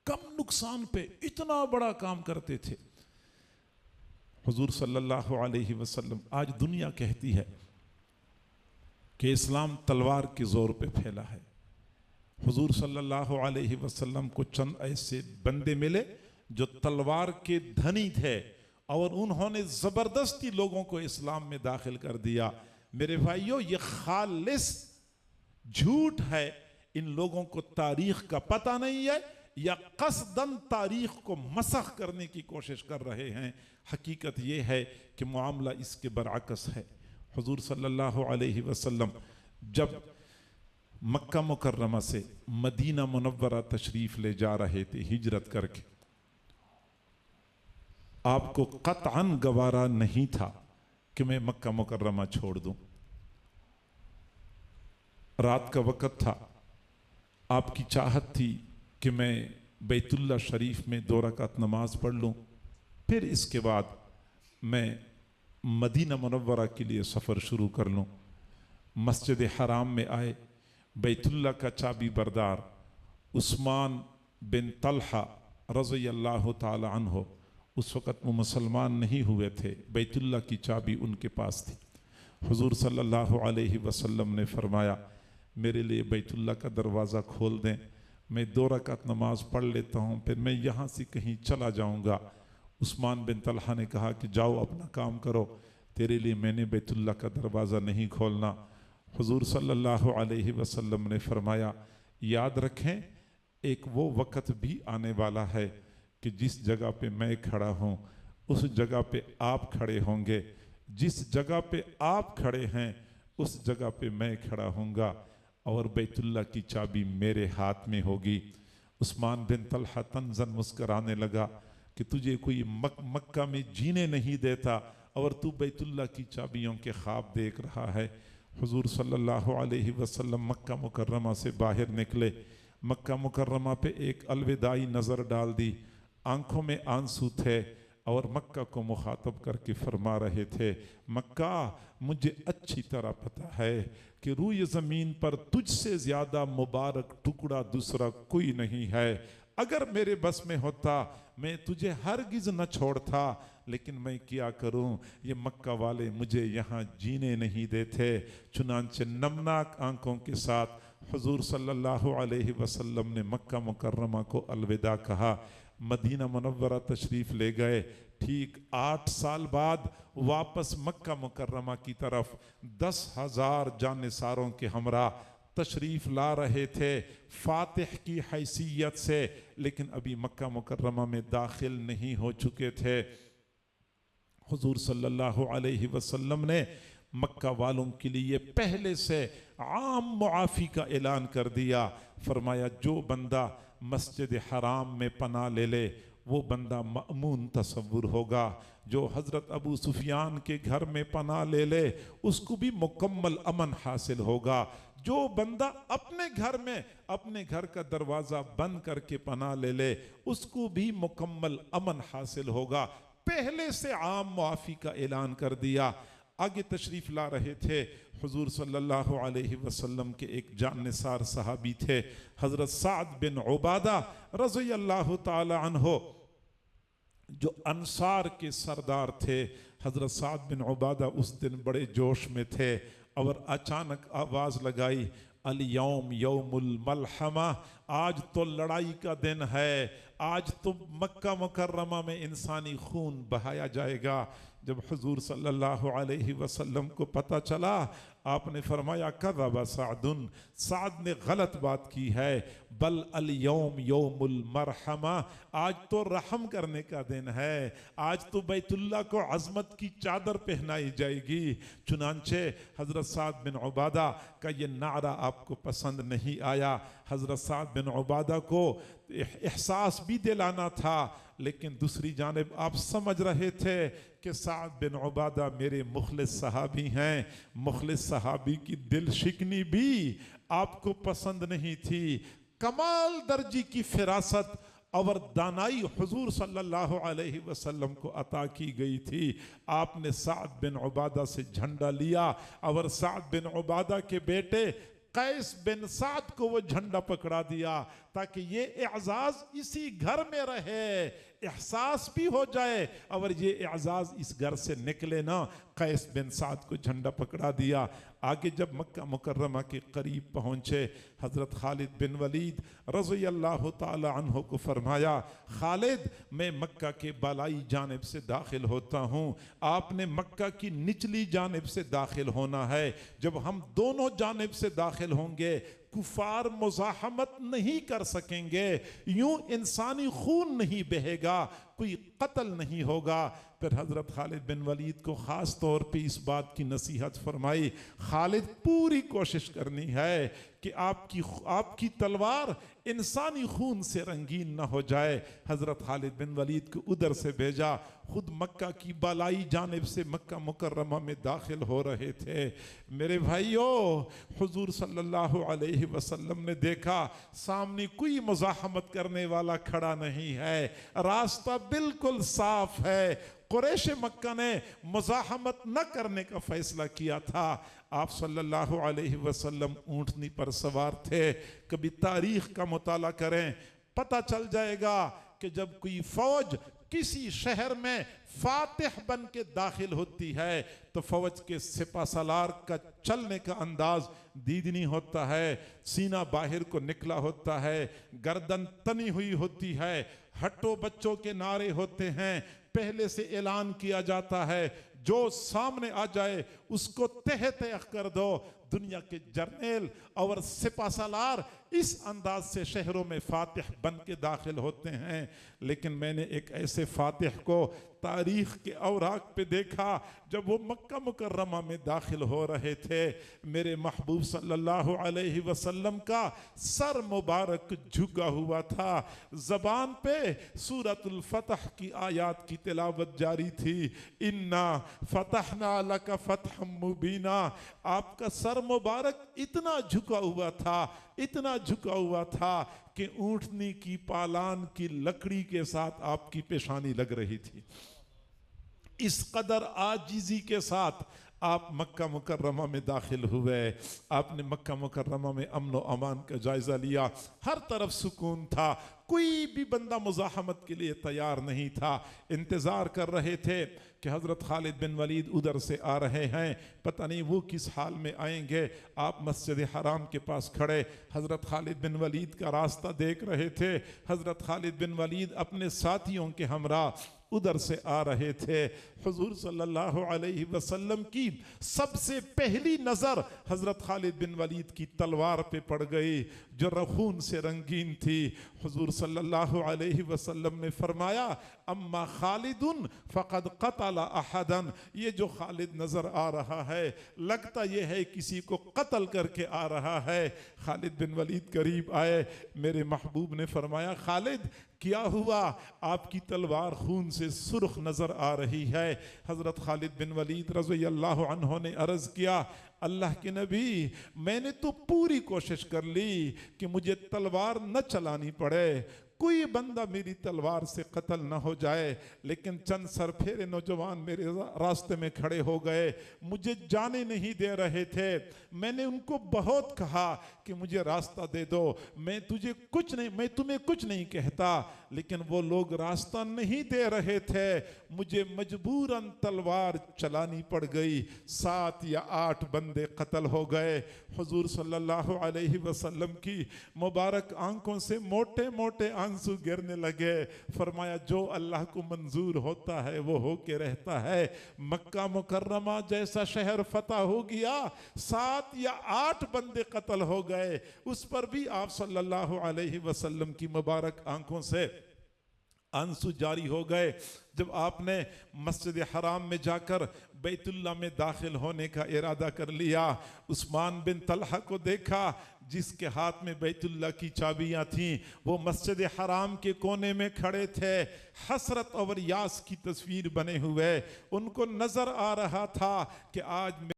कम नुकसान पे इतना बड़ा काम करते थे हुजूर सल्लल्लाहु अलैहि वसल्लम। आज दुनिया कहती है कि इस्लाम तलवार के जोर पे फैला है। हुजूर सल्लल्लाहु अलैहि वसल्लम को चंद ऐसे बंदे मिले जो तलवार के धनी थे और उन्होंने जबरदस्ती लोगों को इस्लाम में दाखिल कर दिया। मेरे भाइयों, ये खालिस झूठ है। इन लोगों को तारीख का पता नहीं है या कसदन तारीख को मसख करने की कोशिश कर रहे हैं। हकीकत यह है कि मामला इसके बरअक्स है। हुजूर सल्लल्लाहु अलैहि वसल्लम जब मक्का मुकर्रमा से मदीना मुनव्वरा तशरीफ ले जा रहे थे हिजरत करके, आपको कतअन गवारा नहीं था कि मैं मक्का मुकर्रमा छोड़ दूं। रात का वक़्त था, आपकी चाहत थी कि मैं बैतुल्ला शरीफ में 2 रकात नमाज पढ़ लूँ, फिर इसके बाद मैं मदीना मुनव्वरा के लिए सफ़र शुरू कर लूँ। मस्जिद हराम में आए, बैतुल्ला का चाबी बरदार उस्मान बिन तलहा रज़ियल्लाहु ताला अन्हो, उस वक़्त वो मुसलमान नहीं हुए थे, बैतुल्ला की चाबी उनके पास थी। हुजूर सल्लल्लाहु अलैहि वसल्लम ने फरमाया, मेरे लिए बैतुल्ला का दरवाज़ा खोल दें, मैं 2 रकात नमाज पढ़ लेता हूँ, फिर मैं यहाँ से कहीं चला जाऊँगा। उस्मान बिन तलहा ने कहा कि जाओ अपना काम करो, तेरे लिए मैंने बैतुल्ला का दरवाज़ा नहीं खोलना। हुजूर सल्लल्लाहु अलैहि वसल्लम ने फरमाया, याद रखें एक वो वक़्त भी आने वाला है कि जिस जगह पे मैं खड़ा हूँ उस जगह पे आप खड़े होंगे, जिस जगह पे आप खड़े हैं उस जगह पे मैं खड़ा हूँगा और बैतुल्ला की चाबी मेरे हाथ में होगी। عثمان بن طلحہ طنزاً مسکرانے لگا کہ تجھے کوئی مکہ میں جینے نہیں دیتا اور تو بیت اللہ کی چابیوں کے خواب دیکھ رہا ہے۔ حضور صلی اللہ علیہ وسلم مکہ مکرمہ سے باہر نکلے، مکہ مکرمہ پہ ایک الوداعی نظر ڈال دی، آنکھوں میں آنسو تھے اور مکہ کو مخاطب کر کے فرما رہے تھے، مکہ مجھے اچھی طرح پتہ ہے کہ روئے زمین پر تجھ سے زیادہ مبارک ٹکڑا دوسرا کوئی نہیں ہے، اگر میرے بس میں ہوتا میں تجھے ہرگز نہ چھوڑتا، لیکن میں کیا کروں، یہ مکہ والے مجھے یہاں جینے نہیں دیتے۔ چنانچہ نمناک آنکھوں کے ساتھ حضور صلی اللہ علیہ وسلم نے مکہ مکرمہ کو الوداع کہا، مدینہ منورہ تشریف لے گئے۔ ٹھیک 8 سال بعد واپس مکہ مکرمہ کی طرف 10,000 جانثاروں کے ہمراہ تشریف لا رہے تھے فاتح کی حیثیت سے، لیکن ابھی مکہ مکرمہ میں داخل نہیں ہو چکے تھے۔ حضور صلی اللہ علیہ وسلم نے مکہ والوں کے لیے پہلے سے عام معافی کا اعلان کر دیا، فرمایا جو بندہ مسجد حرام میں پناہ لے لے وہ بندہ مأمون تصور ہوگا، جو حضرت ابو سفیان کے گھر میں پناہ لے لے اس کو بھی مکمل امن حاصل ہوگا، جو بندہ اپنے گھر میں اپنے گھر کا دروازہ بند کر کے پناہ لے لے اس کو بھی مکمل امن حاصل ہوگا۔ پہلے سے عام معافی کا اعلان کر دیا۔ آگے تشریف لا رہے تھے حضور صلی اللہ علیہ وسلم کے ایک جانثار صحابی تھے حضرت سعد بن عبادہ رضی اللہ تعالی عنہ، جو انصار کے سردار تھے۔ حضرت سعد بن عبادہ اس دن بڑے جوش میں تھے اور اچانک آواز لگائی، الیوم یوم الملحمہ، آج تو لڑائی کا دن ہے، آج تو مکہ مکرمہ میں انسانی خون بہایا جائے گا۔ جب حضور صلی اللہ علیہ وسلم کو پتہ چلا، آپ نے فرمایا کذب سعد، سعد نے غلط بات کی ہے، بل الیوم یوم المرحمہ، آج تو رحم کرنے کا دن ہے، آج تو بیت اللہ کو عظمت کی چادر پہنائی جائے گی۔ چنانچہ حضرت سعد بن عبادہ کا یہ نعرہ آپ کو پسند نہیں آیا۔ حضرت سعد بن عبادہ کو احساس بھی دلانا تھا، لیکن دوسری جانب آپ سمجھ رہے تھے کہ سعد بن عبادہ میرے مخلص صحابی ہیں، مخلص صحابی کی دل شکنی بھی آپ کو پسند نہیں تھی۔ کمال درجی کی فراست اور دانائی حضور صلی اللہ علیہ وسلم کو عطا کی گئی تھی۔ آپ نے سعد بن عبادہ سے جھنڈا لیا اور سعد بن عبادہ کے بیٹے قیس بن سعد کو وہ جھنڈا پکڑا دیا تاکہ یہ اعزاز اسی گھر میں رہے، احساس بھی ہو جائے اور یہ اعزاز اس گھر سے نکلے نا۔ قیس بن سعد کو جھنڈا پکڑا دیا۔ آگے جب مکہ مکرمہ کے قریب پہنچے، حضرت خالد بن ولید رضی اللہ تعالی عنہ کو فرمایا، خالد میں مکہ کے بالائی جانب سے داخل ہوتا ہوں، آپ نے مکہ کی نچلی جانب سے داخل ہونا ہے۔ جب ہم دونوں جانب سے داخل ہوں گے کفار مزاحمت نہیں کر سکیں گے، یوں انسانی خون نہیں بہے گا، کوئی قتل نہیں ہوگا۔ پھر حضرت خالد بن ولید کو خاص طور پہ اس بات کی نصیحت فرمائی، خالد پوری کوشش کرنی ہے کہ آپ کی تلوار انسانی خون سے رنگین نہ ہو جائے۔ حضرت خالد بن ولید کو ادھر سے بھیجا، خود مکہ کی بالائی جانب سے مکہ مکرمہ میں داخل ہو رہے تھے۔ میرے بھائیو، حضور صلی اللہ علیہ وسلم نے دیکھا سامنے کوئی مزاحمت کرنے والا کھڑا نہیں ہے، راستہ بالکل صاف ہے۔ قریش مکہ نے مزاحمت نہ کرنے کا فیصلہ کیا تھا۔ آپ صلی اللہ علیہ وسلم اونٹنی پر سوار تھے۔ کبھی تاریخ کا مطالعہ کریں، پتہ چل جائے گا کہ جب کوئی فوج کسی شہر میں فاتح بن کے داخل ہوتی ہے تو فوج کے سپہ سالار کا چلنے کا انداز دیدنی ہوتا ہے، سینہ باہر کو نکلا ہوتا ہے، گردن تنی ہوئی ہوتی ہے، ہٹو بچوں کے نعرے ہوتے ہیں، پہلے سے اعلان کیا جاتا ہے جو سامنے آ جائے اس کو تہ تہ کر دو۔ دنیا کے جرنیل اور سپہ سالار इस अंदाज से शहरों में फातिह बन के दाखिल होते हैं, लेकिन मैंने एक ऐसे फातिह को तारीख के औराक पे देखा जब वो मक्का मुकर्रमा में दाखिल हो रहे थे, मेरे महबूब सल्लल्लाहु अलैहि वसल्लम का सर मुबारक झुका हुआ था, ज़बान पे सूरतुल फतह की आयत की तिलावत जारी थी, इन्ना फतहना लका फतहम मुबीना। आपका सर मुबारक इतना झुका हुआ था, इतना झुका हुआ था कि ऊंटनी की पालान की लकड़ी के साथ आपकी पेशानी लग रही थी। इस कदर आजिज़ी के साथ आप मक्का मुकर्रमा में दाखिल हुए। आपने मक्का मुकर्रमा में अमन व अमान का जायज़ा लिया, हर तरफ सुकून था, कोई भी बंदा मुज़ाहमत के लिए तैयार नहीं था। इंतज़ार कर रहे थे कि हज़रत खालिद बिन वलीद उधर से आ रहे हैं, पता नहीं वो किस हाल में आएंगे। आप मस्जिद हराम के पास खड़े हज़रत खालिद बिन वलीद का रास्ता देख रहे थे। हज़रत खालिद बिन वलीद अपने साथियों के हमरा उधर से आ रहे थे। हुजूर सल्लल्लाहु अलैहि वसल्लम की सबसे पहली नज़र हज़रत खालिद बिन वलीद की तलवार पे पड़ गई जो रखून से रंगीन थी। हुजूर सल्लल्लाहु अलैहि वसल्लम ने फरमाया, अम्मा खालिदुन फ़क़द क़तला अहदन, ये जो खालिद नज़र आ रहा है लगता ये है किसी को कत्ल करके आ रहा है। खालिद बिन वलीद करीब आए, मेरे महबूब ने फरमाया, खालिद क्या हुआ? आपकी तलवार खून से सुर्ख नजर आ रही है। हजरत खालिद बिन वलीद रज़ियल्लाहु अन्हु ने अर्ज किया, अल्लाह के नबी, मैंने तो पूरी कोशिश कर ली कि मुझे तलवार न चलानी पड़े, कोई बंदा मेरी तलवार से कत्ल न हो जाए, लेकिन चंद सरफेरे नौजवान मेरे रास्ते में खड़े हो गए, मुझे जाने नहीं दे रहे थे। मैंने उनको बहुत कहा कि मुझे रास्ता दे दो, मैं तुम्हें कुछ नहीं कहता, लेकिन वो लोग रास्ता नहीं दे रहे थे। मुझे मजबूरन तलवार चलानी पड़ गई। 7 या 8 बंदे कत्ल हो गए। हुजूर सल्लल्लाहु अलैहि वसल्लम की मुबारक आंखों से मोटे मोटे आंसू गिरने लगे। फरमाया, जो अल्लाह को मंजूर होता है वो होके रहता है। मक्का मुकर्रमा जैसा शहर फतह हो गया, 7 या 8 बंदे कत्ल हो गए, उस पर भी आप सल्लल्लाहु अलैहि वसल्लम की मुबारक आंखों से आंसू जारी हो गए। जब आपने मस्जिद हराम में जाकर बैतुल्लाह में दाखिल होने का इरादा कर लिया, उस्मान बिन तलहा को देखा जिसके हाथ में बैतुल्लाह की चाबियां थीं, वो मस्जिद हराम के कोने में खड़े थे, हसरत और यास की तस्वीर बने हुए। उनको नजर आ रहा था कि आज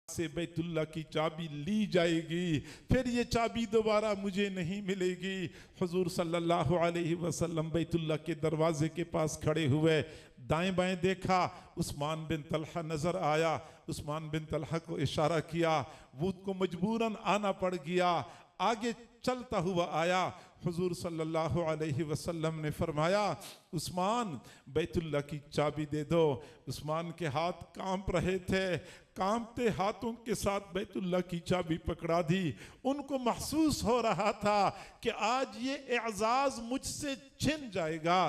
से बैतुल्लाह की चाबी ली जाएगी, फिर ये चाबी दोबारा मुझे नहीं मिलेगी। हुजूर सल्लल्लाहु अलैहि वसल्लम बैतुल्लाह के दरवाजे के पास खड़े हुए, दाएं बाएं देखा, उस्मान बिन तलहा नजर आया। उस्मान बिन तलहा को इशारा किया, वो को मजबूरन आना पड़ गया। आगे चलता हुआ आया, हुजूर सल्लल्लाहु अलैहि वसल्लम ने फरमाया, उस्मान बैतुल्लाह की चाबी दे दो। उस्मान के हाथ कांप रहे थे, कांपते हाथों के साथ बैतुल्लाह की चाबी पकड़ा दी। उनको महसूस हो रहा था कि आज ये एजाज मुझसे छिन जाएगा।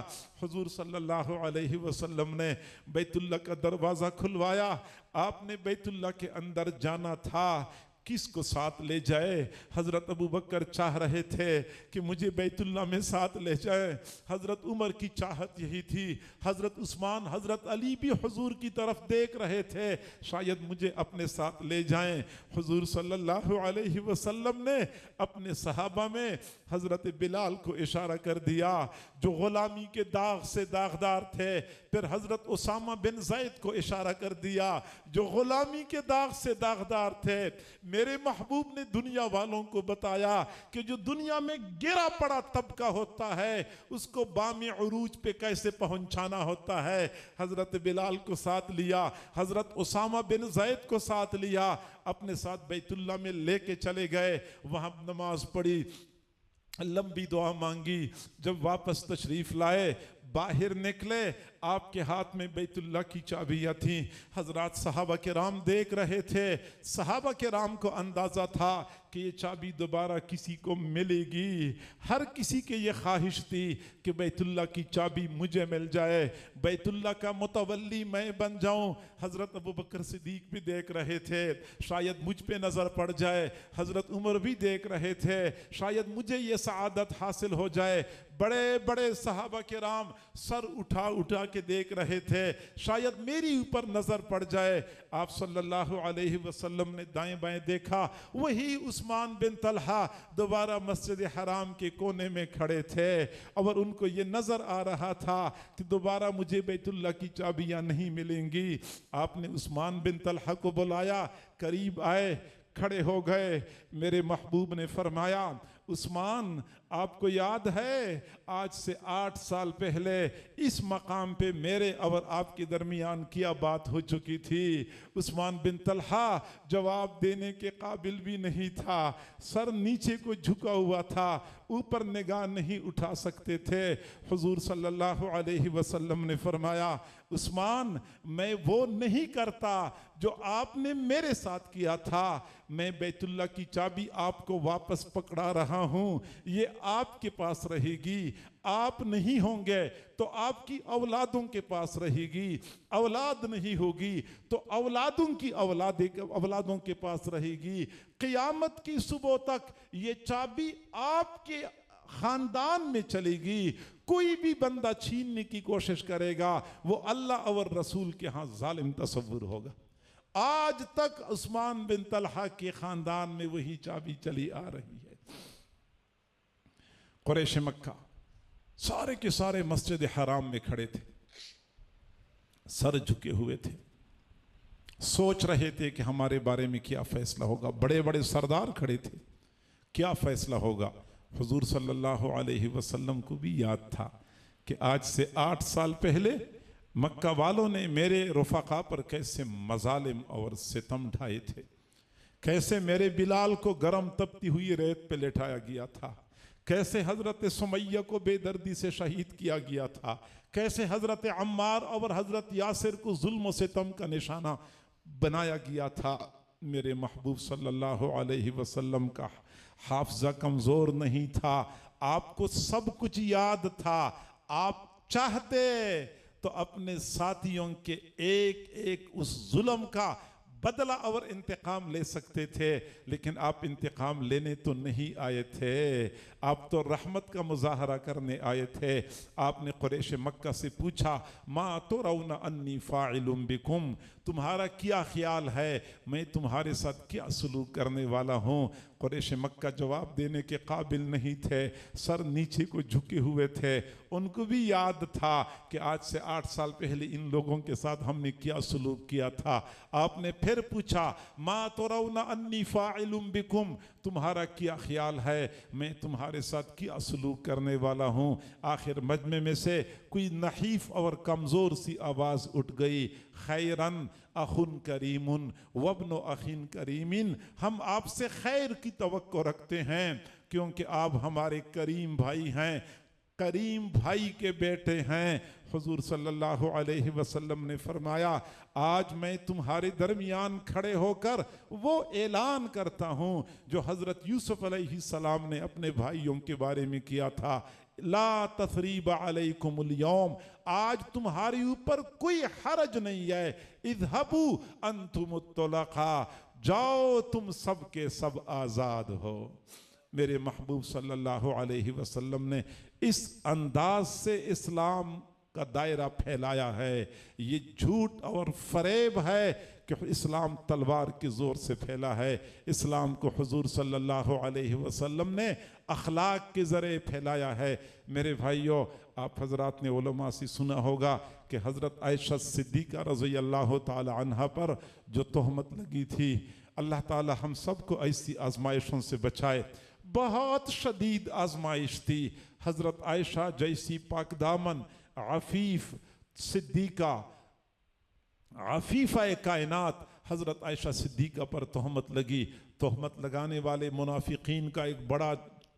हुजूर सल्लल्लाहु अलैहि वसल्लम ने बैतुल्लाह का दरवाजा खुलवाया। आपने बैतुल्लाह के अंदर जाना था, किसको साथ ले जाए? हजरत अबू बकर चाह रहे थे कि मुझे बैतुल्लाह में साथ ले जाए। हजरत उमर की चाहत यही थी। हजरत उस्मान, हजरत अली भी हुजूर की तरफ देख रहे थे, शायद मुझे अपने साथ ले जाएं। हुजूर सल्लल्लाहु अलैहि वसल्लम ने अपने सहाबा में हजरत बिलाल को इशारा कर दिया जो गुलामी के दाग से दागदार थे। फिर हजरत उसामा बिन ज़ैद को इशारा कर दिया जो गुलामी के दाग से दागदार थे। मेरे महबूब ने दुनिया वालों को बताया कि जो दुनिया में गिरा पड़ा तबका होता है उसको बामी उरूज पे कैसे पहुंचाना होता है। हजरत बिलाल को साथ लिया, हजरत उसामा बिन ज़ैद को साथ लिया, अपने साथ बैतुल्लाह में लेके चले गए। वहां नमाज पढ़ी, लंबी दुआ मांगी। जब वापस तशरीफ लाए, बाहर निकले, आपके हाथ में बैतुल्लाह की चाबियां थीं। हजरत सहाबा के राम देख रहे थे। सहाबा के राम को अंदाजा था کہ یہ چابی دوبارہ کسی کو ملے گی. ہر کسی کے یہ خواہش تھی کہ بیت اللہ کی چابی مجھے مل جائے, بیت اللہ کا متولی میں بن جاؤں. حضرت ابوبکر صدیق بھی دیکھ رہے تھے شاید مجھ پہ نظر پڑ جائے, حضرت عمر بھی دیکھ رہے تھے شاید مجھے یہ سعادت حاصل ہو جائے. بڑے بڑے صحابہ کرام سر اٹھا اٹھا کے دیکھ رہے تھے شاید میری اوپر نظر پڑ جائے. آپ صلی اللہ علیہ وسلم نے دائیں بائیں دیکھا, وہی عثمان بن طلحہ دوبارہ مسجد حرام کے کونے میں کھڑے تھے اور ان کو یہ نظر آ رہا تھا کہ دوبارہ مجھے بیت اللہ کی چابیاں نہیں ملیں گی. آپ نے عثمان بن طلحہ کو بلایا, قریب آئے, کھڑے ہو گئے. میرے محبوب نے فرمایا عثمان آپ کو یاد ہے آج سے 8 سال پہلے اس مقام پہ میرے اور آپ کے درمیان کیا بات ہو چکی تھی. عثمان بن طلحہ جواب دینے کے قابل بھی نہیں تھا, سر نیچے کو جھکا ہوا تھا, اوپر نگاہ نہیں اٹھا سکتے تھے. حضور صلی اللہ علیہ وسلم نے فرمایا عثمان میں وہ نہیں کرتا جو آپ نے میرے ساتھ کیا تھا, میں بیت اللہ کی چابی آپ کو واپس پکڑا رہا ہوں, یہ آپ کے پاس رہے گی. آپ نہیں ہوں گے تو آپ کی اولادوں کے پاس رہے گی, اولاد نہیں ہوگی تو اولادوں کے پاس رہے گی. قیامت کی صبح تک یہ چابی آپ کے خاندان میں چلے گی. کوئی بھی بندہ چھیننے کی کوشش کرے گا وہ اللہ اور رسول کے ہاں ظالم تصور ہوگا. آج تک عثمان بن طلحہ کے خاندان میں وہی چابی چلی آ رہی ہے. قریش مکہ سارے کے سارے مسجد حرام میں کھڑے تھے, سر جھکے ہوئے تھے, سوچ رہے تھے کہ ہمارے بارے میں کیا فیصلہ ہوگا. بڑے بڑے سردار کھڑے تھے, کیا فیصلہ ہوگا. حضور صلی اللہ علیہ وسلم کو بھی یاد تھا کہ آج سے 8 سال پہلے مکہ والوں نے میرے رفقا پر کیسے مظالم اور ستم ڈھائے تھے, کیسے میرے بلال کو گرم تپتی ہوئی ریت پہ لٹایا گیا تھا, کیسے حضرت سمیہ کو بے دردی سے شہید کیا گیا تھا, کیسے حضرت عمار اور حضرت یاسر کو ظلم و ستم کا نشانہ بنایا گیا تھا. میرے محبوب صلی اللہ علیہ وسلم کا حافظہ کمزور نہیں تھا, آپ کو سب کچھ یاد تھا. آپ چاہتے تو اپنے ساتھیوں کے ایک ایک اس ظلم کا بدلہ اور انتقام لے سکتے تھے, لیکن آپ انتقام لینے تو نہیں آئے تھے, آپ تو رحمت کا مظاہرہ کرنے آئے تھے. آپ نے قریش مکہ سے پوچھا ما ترون انی فاعل بکم, تمہارا کیا خیال ہے میں تمہارے ساتھ کیا سلوک کرنے والا ہوں. قریش مکہ جواب دینے کے قابل نہیں تھے, سر نیچے کو جھکے ہوئے تھے. ان کو بھی یاد تھا کہ آج سے 8 سال پہلے ان لوگوں کے ساتھ ہم نے کیا سلوک کیا تھا. آپ نے پھر پوچھا ما ترون انی فاعل بکم, تمہارا کیا خیال ہے میں تمہارے ساتھ کیا سلوک کرنے والا ہوں. آخر مجمع میں سے کوئی نحیف اور کمزور سی آواز اٹھ گئی, خیرن اخن کریم وابن اخن کریم, ہم آپ سے خیر کی توقع رکھتے ہیں کیونکہ آپ ہمارے کریم بھائی ہیں, کریم بھائی کے بیٹے ہیں. حضور صلی اللہ علیہ وسلم نے فرمایا آج میں تمہارے درمیان کھڑے ہو کر وہ اعلان کرتا ہوں جو حضرت یوسف علیہ السلام نے اپنے بھائیوں کے بارے میں کیا تھا, لا تثریب علیکم اليوم, آج تمہاری اوپر کوئی حرج نہیں ہے, اذهبوا انتم الطلقاء, جاؤ تم سب کے سب آزاد ہو. میرے محبوب صلی اللہ علیہ وسلم نے اس انداز سے اسلام کا دائرہ پھیلایا ہے. یہ جھوٹ اور فریب ہے کہ اسلام تلوار کے زور سے پھیلا ہے. اسلام کو حضور صلی اللہ علیہ وسلم نے اخلاق کے ذریعے پھیلایا ہے. میرے بھائیوں, آپ حضرات نے علماء سے سنا ہوگا کہ حضرت عائشہ صدیقہ رضی اللہ تعالی عنہ پر جو تہمت لگی تھی, اللہ تعالی ہم سب کو ایسی آزمائشوں سے بچائے. بہت شدید آزمائش تھی. حضرت عائشہ جیسی پاک دامن عفیف صدیقہ, عفیفہ کائنات, حضرت عائشہ صدیقہ پر تہمت لگی. تہمت لگانے والے منافقین کا ایک بڑا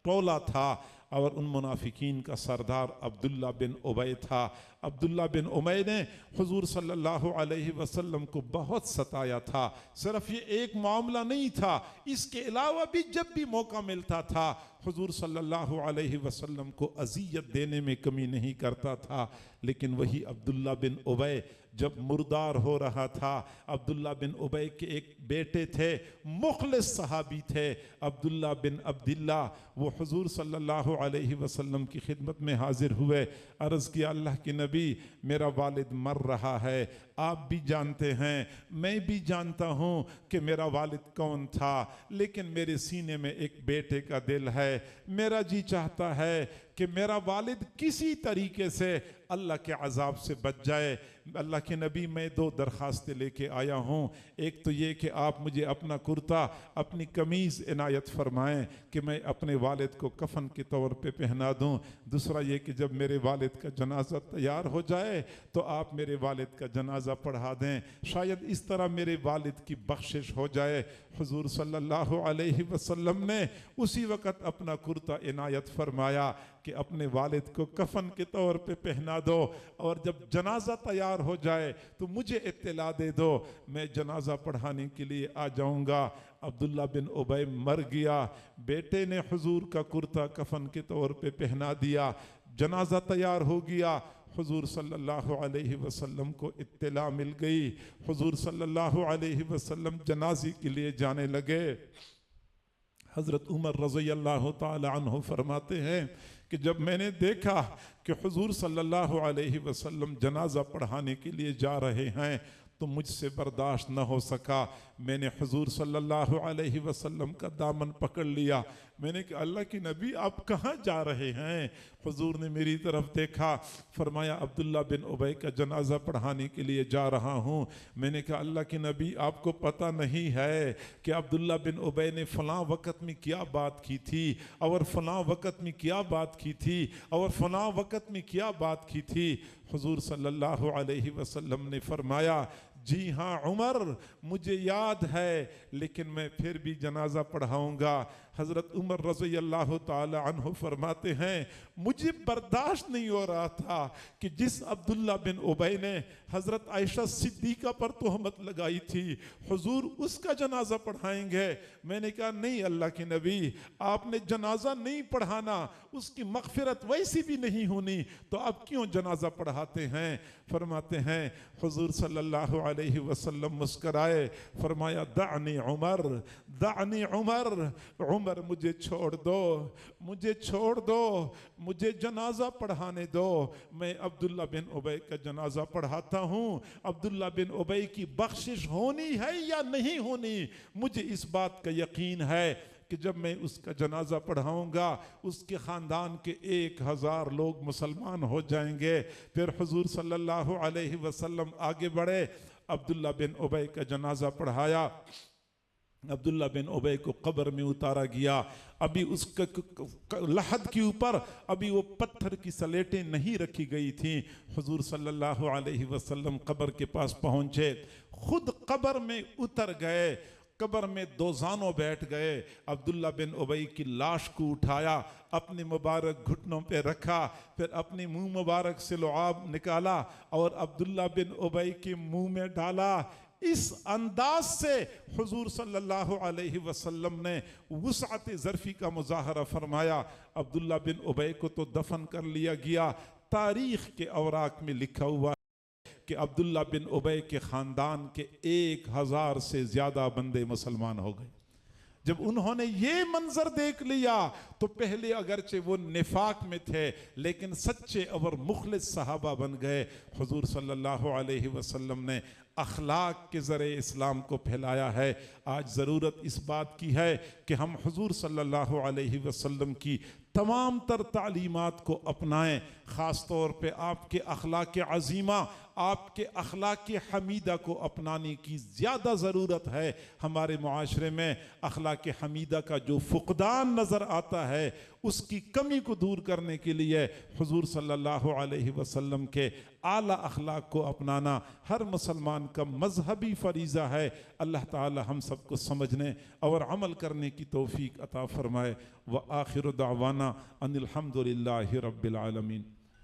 टोला था और उन मुनाफिकीन का सरदार अब्दुल्ला बिन उबय था। अब्दुल्ला बिन उबय ने हुजूर सल्लल्लाहु अलैहि वसल्लम को बहुत सताया था। सिर्फ ये एक मामला नहीं था, इसके अलावा भी जब भी मौका मिलता था हुजूर सल्लल्लाहु अलैहि वसल्लम को अजियत देने में कमी नहीं करता था। लेकिन वही अब्दुल्ला बिन उबय जब मुर्दार हो रहा था, अब्दुल्ला बिन उबय के एक बेटे थे, मुखलिस सहाबी थे, अब्दुल्ला बिन अब्दिल्ला, वो हुजूर सल्लल्लाहु अलैहि वसल्लम की खिदमत में हाजिर हुए। अर्ज़ किया, अल्लाह के नबी, मेरा वालिद मर रहा है, आप भी जानते हैं, मैं भी जानता हूँ कि मेरा वालिद कौन था, लेकिन मेरे सीने में एक बेटे का दिल है। मेरा जी चाहता है कि मेरा वालिद किसी तरीके से अल्लाह के अजाब से बच जाए। अल्लाह के नबी, मैं दो दरख्वास्तें लेके आया हूँ। एक तो ये कि आप मुझे अपना कुर्ता, अपनी कमीज़ इनायत फरमाएं कि मैं अपने वालिद को कफन के तौर पे पहना दूँ। दूसरा ये कि जब मेरे वालिद का जनाजा तैयार हो जाए तो आप मेरे वालिद का जनाजा पढ़ा दें, शायद इस तरह मेरे वालिद की बख्शिश हो जाए। हुजूर सल्लल्लाहु अलैहि वसल्लम ने उसी वक़्त अपना कुर्ता इनायत फरमाया कि अपने वालिद को कफन के तौर पे पहना दो, और जब जनाजा तैयार हो जाए तो मुझे इत्तला दे दो, मैं जनाजा पढ़ाने के लिए आ जाऊंगा। अब्दुल्ला बिन उबय मर गया, बेटे ने हुजूर का कुर्ता कफन के तौर पे पहना दिया, जनाजा तैयार हो गया। हुजूर सल्लल्लाहु अलैहि वसल्लम को इत्तला मिल गई। हुजूर सल्लल्लाहु अलैहि वसल्लम जनाजे के लिए जाने लगे। हज़रत उमर रज़ियल्लाहु ताला अन्हु फरमाते हैं कि जब मैंने देखा कि हुजूर सल्लल्लाहु अलैहि वसल्लम जनाजा पढ़ाने के लिए जा रहे हैं तो मुझसे बर्दाश्त न हो सका। मैंने हुजूर सल्लल्लाहु अलैहि वसल्लम का दामन पकड़ लिया। मैंने कहा, अल्लाह की नबी, आप कहाँ जा रहे हैं? हुजूर ने मेरी तरफ देखा, फरमाया, अब्दुल्ला बिन उबय का जनाजा पढ़ाने के लिए जा रहा हूँ। मैंने कहा, अल्लाह की नबी, आपको पता नहीं है कि अब्दुल्ला बिन उबय ने फ़लाँ वक़्त में क्या बात की थी, और फ़लाँ वक़्त में क्या बात की थी, और फ़लाँ वक़्त में क्या बात की थी? हुजूर सल्लल्लाहु अलैहि वसल्लम ने फरमाया, जी हाँ उमर, मुझे याद है, लेकिन मैं फिर भी जनाजा पढ़ाऊंगा। हज़रत उमर रज़ियल्लाहु ताला अन्हु फरमाते हैं, मुझे बर्दाश्त नहीं हो रहा था कि जिस अब्दुल्ला बिन उबय ने हज़रत आयशा सिद्दीक़ा पर तोहमत लगाई थी, हुजूर उसका जनाजा पढ़ाएंगे। मैंने कहा, नहीं अल्लाह के नबी, आपने जनाजा नहीं पढ़ाना, उसकी मग़फ़िरत वैसी भी नहीं होनी, तो आप क्यों जनाजा पढ़ाते हैं? फरमाते हैं, हुजूर सल्लल्लाहु अलैहि वसल्लम मुस्कराए, फरमाया, दानी उमर, दानी उमर, उमर मुझे छोड़ दो, मुझे छोड़ दो, मुझे जनाजा पढ़ाने दो, मैं अब्दुल्ला बिन उबय का जनाजा पढ़ाता हूँ। अब्दुल्ला बिन उबय की बख्शिश होनी है या नहीं होनी, मुझे इस बात का यकीन है कि जब मैं उसका जनाजा पढ़ाऊंगा उसके ख़ानदान के 1000 लोग मुसलमान हो जाएंगे। फिर हुजूर सल्लल्लाहु अलैहि वसल्लम आगे बढ़े, अब्दुल्ला बिन उबय का जनाजा पढ़ाया। अब्दुल्ला बिन उबय को कब्र में उतारा गया। अभी उसके लहद के ऊपर अभी वो पत्थर की सलेटें नहीं रखी गई थी। हुजूर सल्लल्लाहु अलैहि वसल्लम कब्र के पास पहुंचे, खुद कब्र में उतर गए, कब्र में दोजानों बैठ गए। अब्दुल्ला बिन उबय की लाश को उठाया, अपने मुबारक घुटनों पे रखा, फिर अपने मुंह मुबारक से लुआब निकाला और अब्दुल्ला बिन उबय के मुंह में डाला। इस अंदाज से हुजूर सल्लल्लाहु अलैहि वसल्लम ने वुसअत ज़र्फ़ी का मुज़ाहरा फरमाया। अब्दुल्ला बिन उबय को तो दफन कर लिया गया। तारीख़ के औराक में लिखा हुआ कि अब्दुल्ला बिन उबय के ख़ानदान के 1000 से ज़्यादा बंदे मुसलमान हो गए। जब उन्होंने ये मंजर देख लिया तो पहले अगरचे वो निफाक में थे, लेकिन सच्चे और मुखलिस सहाबा बन गए। हुजूर सल्लल्लाहु अलैहि वसल्लम ने अखलाक के ज़रिए इस्लाम को फैलाया है। आज ज़रूरत इस बात की है कि हम हुजूर सल्लल्लाहु अलैहि वसल्लम की तमाम तर तालीमात को अपनाएं। ख़ास तौर पे आपके अखलाक अज़ीमा, آپ کے اخلاق حمیدہ کو اپنانے کی زیادہ ضرورت ہے۔ ہمارے معاشرے میں اخلاق حمیدہ کا جو فقدان نظر آتا ہے، اس کی کمی کو دور کرنے کے لیے حضور صلی اللہ علیہ وسلم کے اعلیٰ اخلاق کو اپنانا ہر مسلمان کا مذہبی فریضہ ہے۔ اللہ تعالی ہم سب کو سمجھنے اور عمل کرنے کی توفیق عطا فرمائے۔ وآخر دعوانا ان الحمد للہ رب العالمین۔